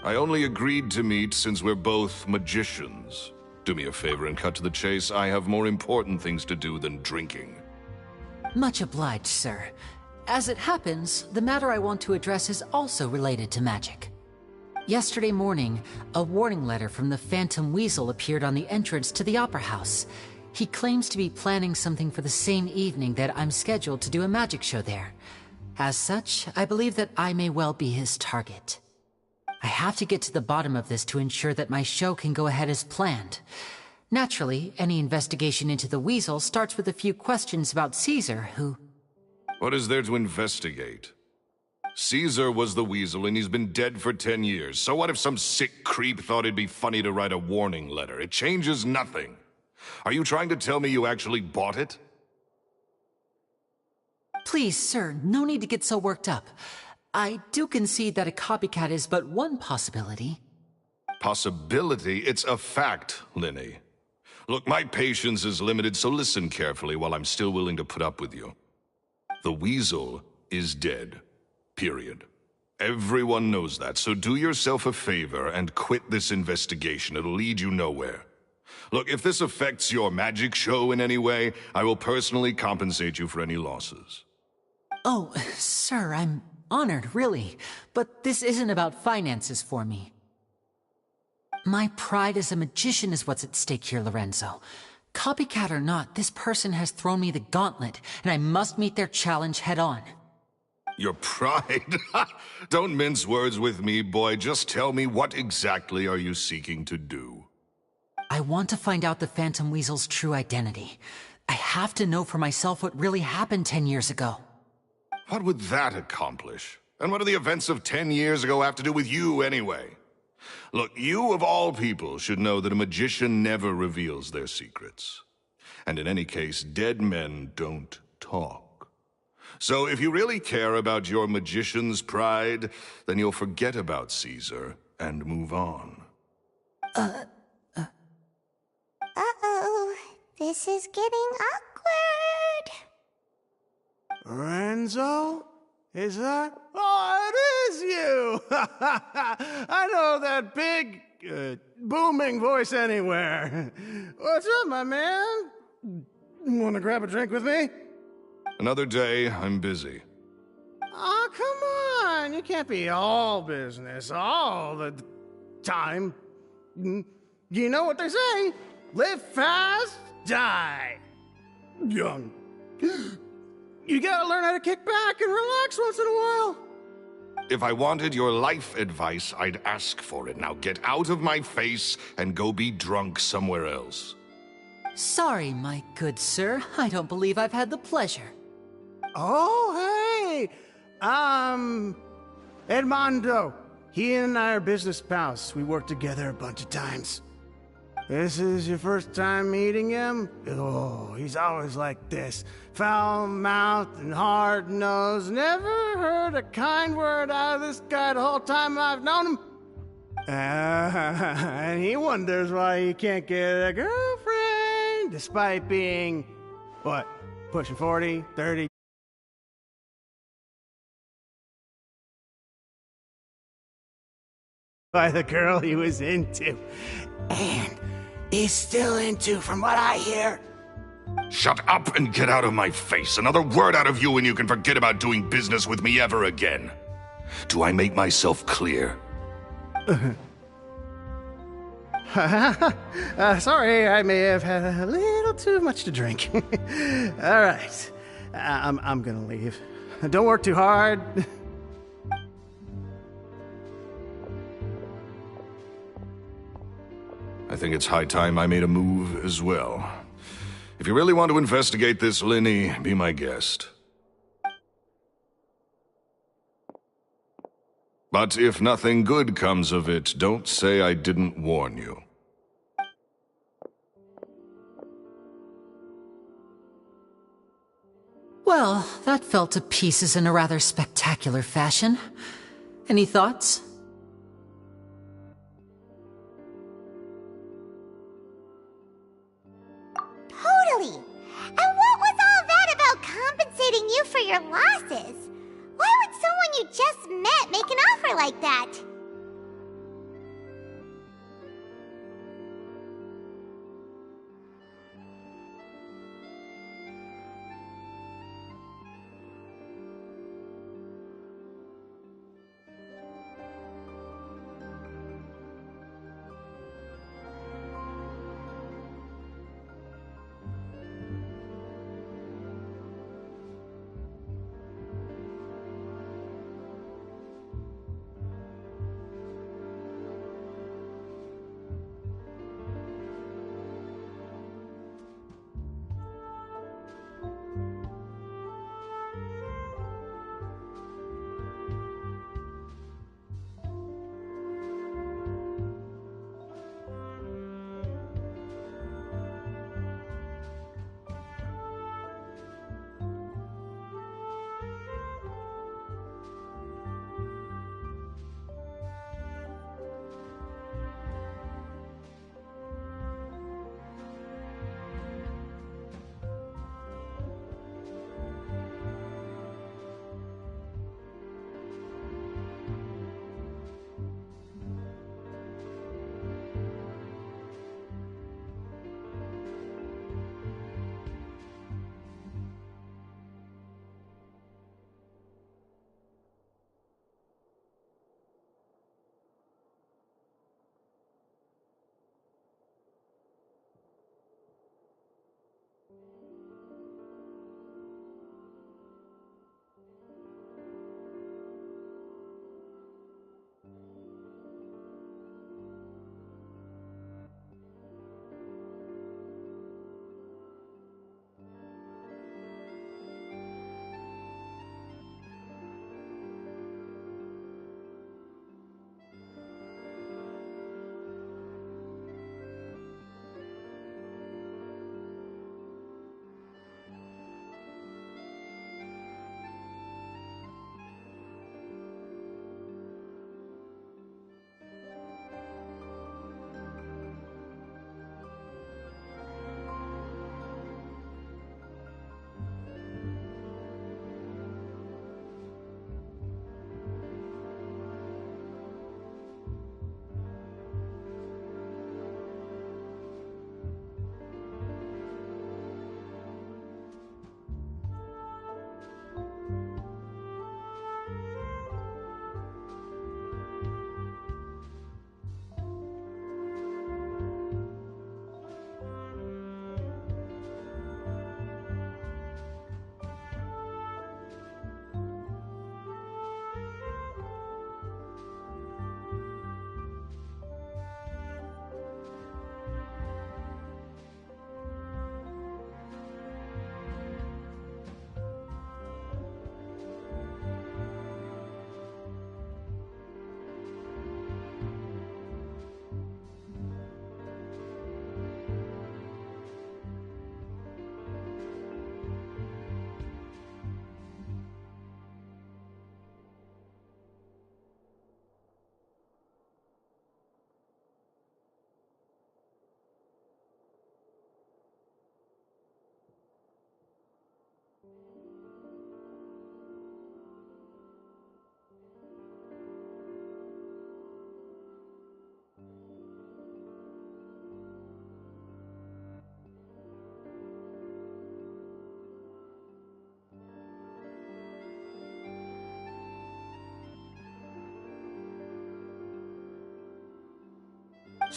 I only agreed to meet since we're both magicians. Do me a favor and cut to the chase. I have more important things to do than drinking. Much obliged, sir. As it happens, the matter I want to address is also related to magic. Yesterday morning, a warning letter from the Phantom Weasel appeared on the entrance to the Opera House. He claims to be planning something for the same evening that I'm scheduled to do a magic show there. As such, I believe that I may well be his target. I have to get to the bottom of this to ensure that my show can go ahead as planned. Naturally, any investigation into the Weasel starts with a few questions about Caesar, who... What is there to investigate? Caesar was the Weasel and he's been dead for 10 years. So what if some sick creep thought it'd be funny to write a warning letter? It changes nothing. Are you trying to tell me you actually bought it? Please, sir, no need to get so worked up. I do concede that a copycat is but one possibility. Possibility? It's a fact, Lenny. Look, my patience is limited, so listen carefully while I'm still willing to put up with you. The Weasel is dead. Period. Everyone knows that, so do yourself a favor and quit this investigation. It'll lead you nowhere. Look, if this affects your magic show in any way, I will personally compensate you for any losses. Oh, sir, I'm honored, really. But this isn't about finances for me. My pride as a magician is what's at stake here, Lorenzo. Copycat or not, this person has thrown me the gauntlet, and I must meet their challenge head-on. Your pride? Don't mince words with me, boy. Just tell me, what exactly are you seeking to do? I want to find out the Phantom Weasel's true identity. I have to know for myself what really happened 10 years ago. What would that accomplish? And what do the events of 10 years ago have to do with you, anyway? Look, you of all people should know that a magician never reveals their secrets. And in any case, dead men don't talk. So if you really care about your magician's pride, then you'll forget about Caesar and move on. Uh-oh. This is getting awkward. Lorenzo? Is that? Oh, it is you! I know that big, booming voice anywhere. What's up, my man? Want to grab a drink with me? Another day, I'm busy. Oh, come on. You can't be all business all the time. You know what they say? Live fast, die young. You gotta learn how to kick back and relax once in a while. If I wanted your life advice, I'd ask for it. Now get out of my face and go be drunk somewhere else. Sorry, my good sir. I don't believe I've had the pleasure. Oh, hey! Edmondo. He and I are business pals. We worked together a bunch of times. This is your first time meeting him? Oh, he's always like this. Foul-mouthed and hard-nosed. Never heard a kind word out of this guy the whole time I've known him. And he wonders why he can't get a girlfriend, despite being, what, pushing 40, 30? By the girl he was into. And he's still into, from what I hear. Shut up and get out of my face. Another word out of you and you can forget about doing business with me ever again. Do I make myself clear? Sorry, I may have had a little too much to drink. All right, I'm gonna leave. Don't work too hard. I think it's high time I made a move as well. If you really want to investigate this, Lenny, be my guest. But if nothing good comes of it, don't say I didn't warn you. Well, that fell to pieces in a rather spectacular fashion. Any thoughts? Totally. And what was all that about compensating you for your losses? Why would someone you just met make an offer like that?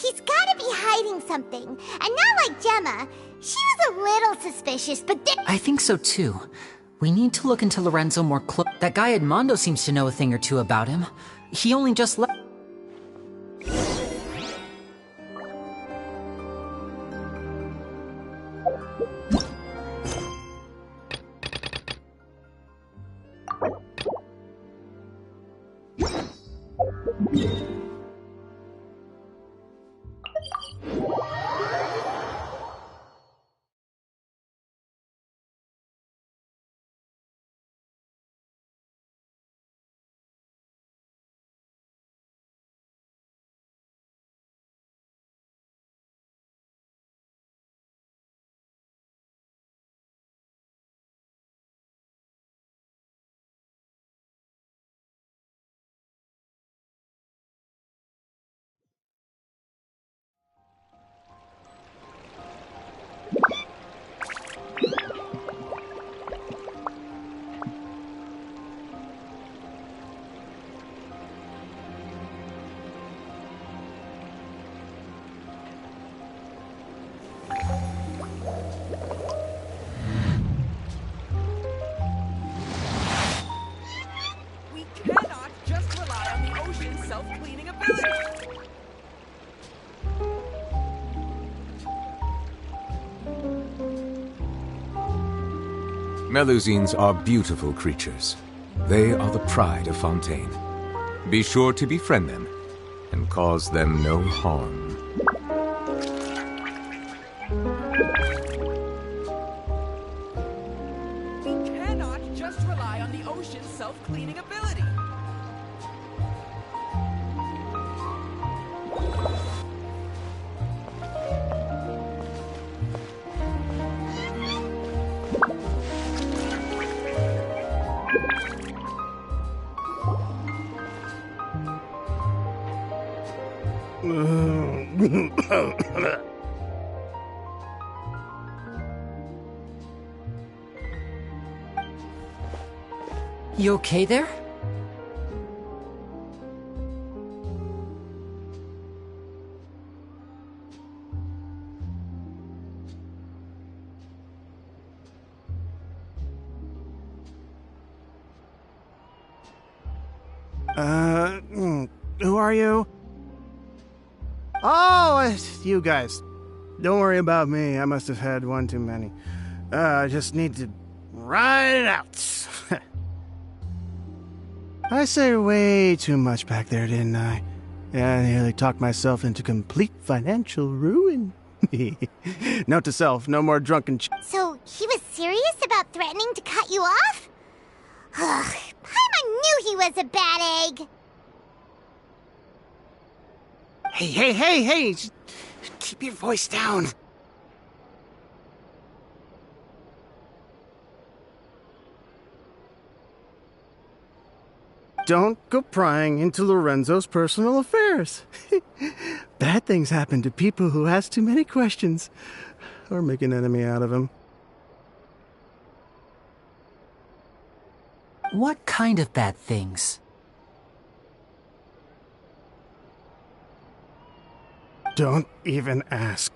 He's gotta be hiding something. And not like Gemma. She was a little suspicious, but then... I think so too. We need to look into Lorenzo more close. That guy Edmondo seems to know a thing or two about him. He only just left. Self-cleaning ability. Melusines are beautiful creatures. They are the pride of Fontaine. Be sure to befriend them and cause them no harm. We cannot just rely on the ocean's self-cleaning ability. You okay there? Who are you? Oh, it's you guys. Don't worry about me. I must have had one too many. I just need to ride it out. I say way too much back there, didn't I? Yeah, I nearly talked myself into complete financial ruin. Note to self, no more drunken So, he was serious about threatening to cut you off? Ugh, Paimon knew he was a bad egg! Hey! Just keep your voice down. Don't go prying into Lorenzo's personal affairs. Bad things happen to people who ask too many questions, or make an enemy out of him. What kind of bad things? Don't even ask.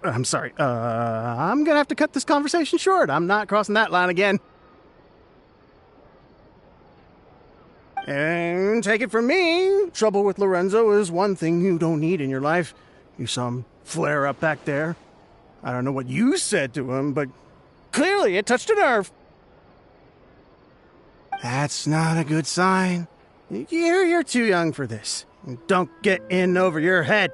I'm sorry. I'm gonna have to cut this conversation short. I'm not crossing that line again. And take it from me, trouble with Lorenzo is one thing you don't need in your life. You saw him flare up back there. I don't know what you said to him, but clearly it touched a nerve. That's not a good sign. You're too young for this. Don't get in over your head.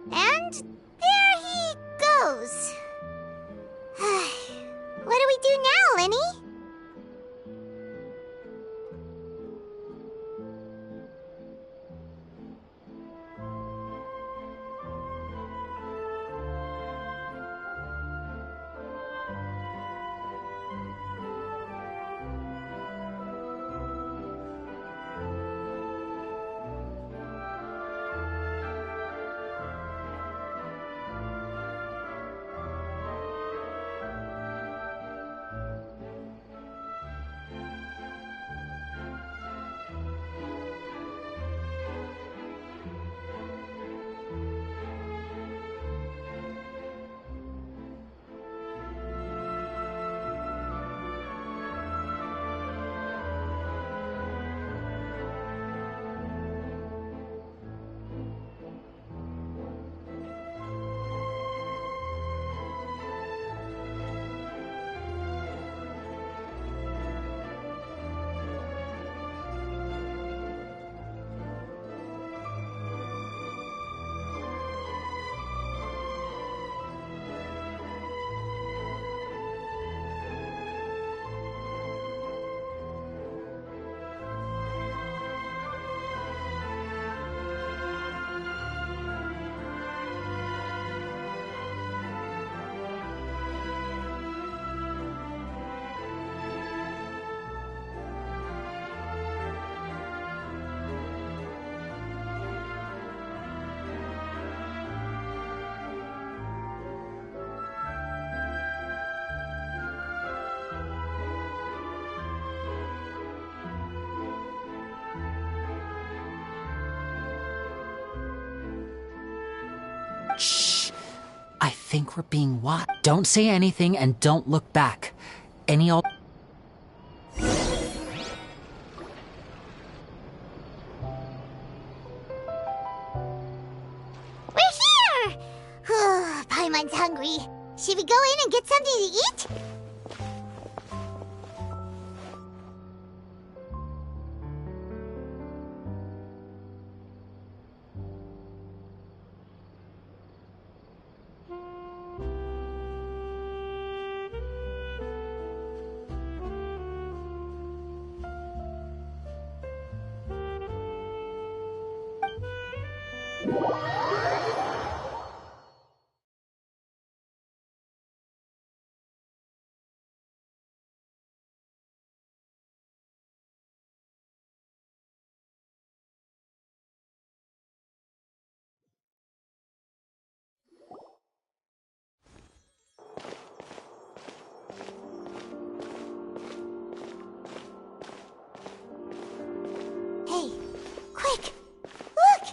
And there he goes. What do we do now, Lenny? Shh. I think we're being watched. Don't say anything and don't look back. Any al- We're here! Paimon's hungry. Should we go in and get something to eat? Hey, quick! Look!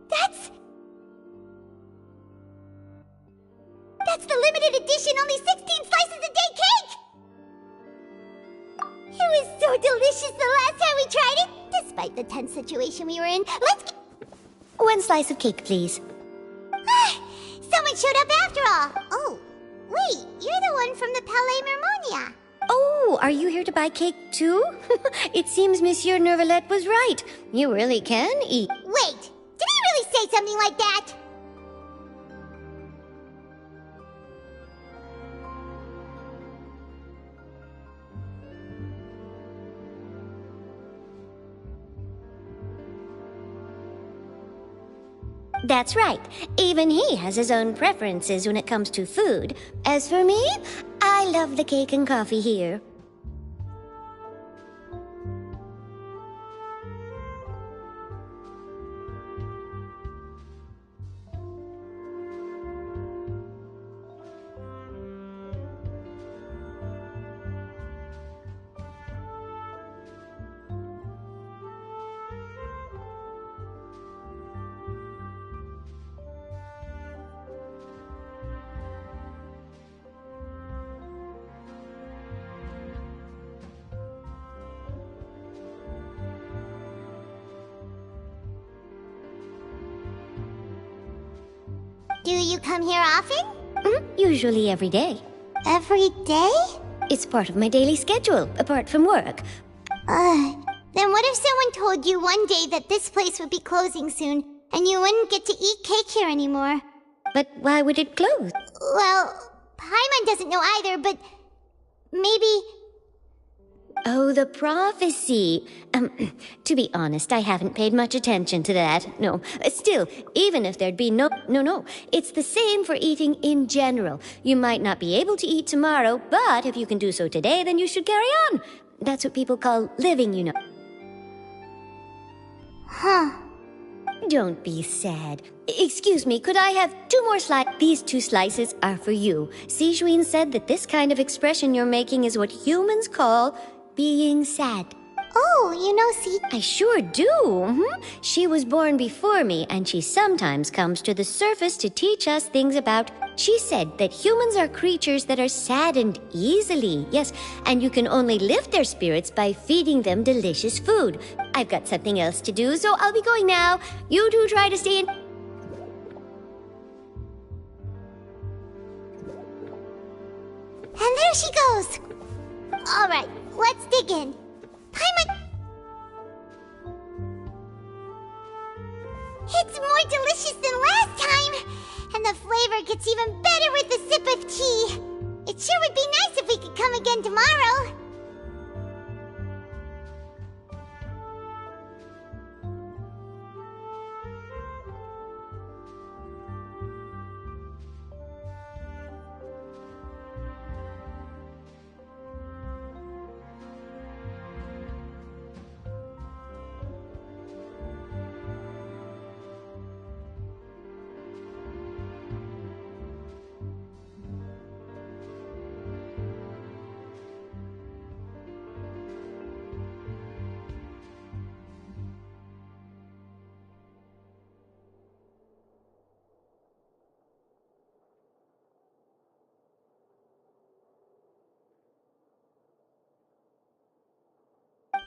That's the limited edition, only 16 slices a day cake! It was so delicious the last time we tried it, despite the tense situation we were in. Let's One slice of cake, please. Someone showed up after all! Oh, wait, you're the one from the Palais Mermonia. Oh, are you here to buy cake too? It seems Monsieur Nervalette was right. You really can eat. Wait, did he really say something like that? That's right. Even he has his own preferences when it comes to food. As for me, I love the cake and coffee here. Do you come here often? Usually every day. Every day? It's part of my daily schedule, apart from work. Then what if someone told you one day that this place would be closing soon, and you wouldn't get to eat cake here anymore? But why would it close? Well, Paimon doesn't know either, but maybe... Oh, the prophecy. To be honest, I haven't paid much attention to that. No. Still, even if there'd be no. It's the same for eating in general. You might not be able to eat tomorrow, but if you can do so today, then you should carry on. That's what people call living, you know. Huh. Don't be sad. Excuse me, could I have 2 more slices? These 2 slices are for you. Sijuin said that this kind of expression you're making is what humans call being sad. Oh, you know, see... I sure do. She was born before me, and she sometimes comes to the surface to teach us things about... She said that humans are creatures that are saddened easily. Yes, and you can only lift their spirits by feeding them delicious food. I've got something else to do, so I'll be going now. You two try to stay in... And there she goes! Alright, let's dig in. Paimon... It's more delicious than last time! And the flavor gets even better with a sip of tea! It sure would be nice if we could come again tomorrow!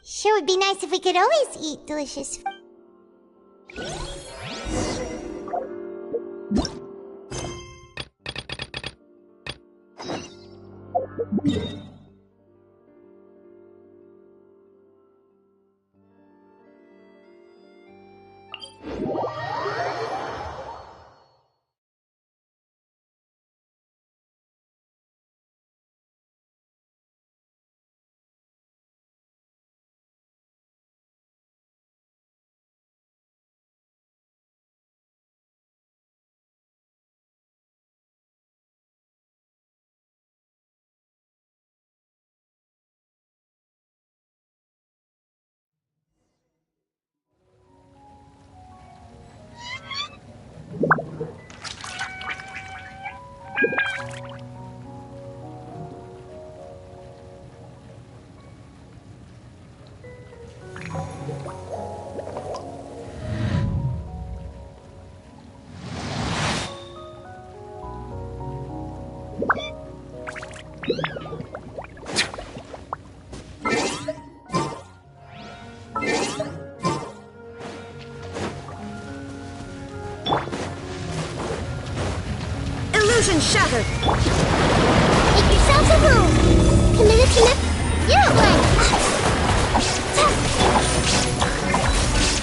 Sure would be nice if we could always eat delicious food. Illusion shattered! Make yourselves a room! Committed to your way!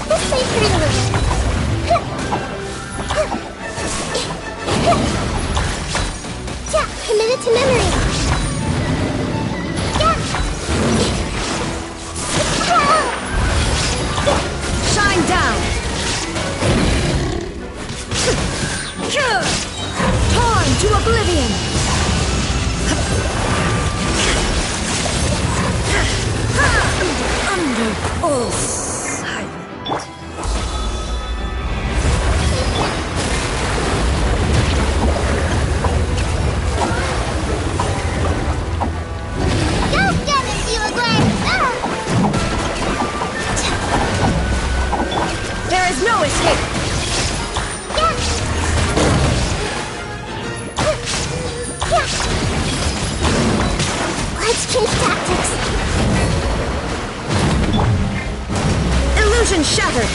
This way for illusion. Committed to memory. Shine down! Torn to oblivion! Under all silent. Go get it, you Gwen! There is no escape! Let's change tactics. Illusion shattered!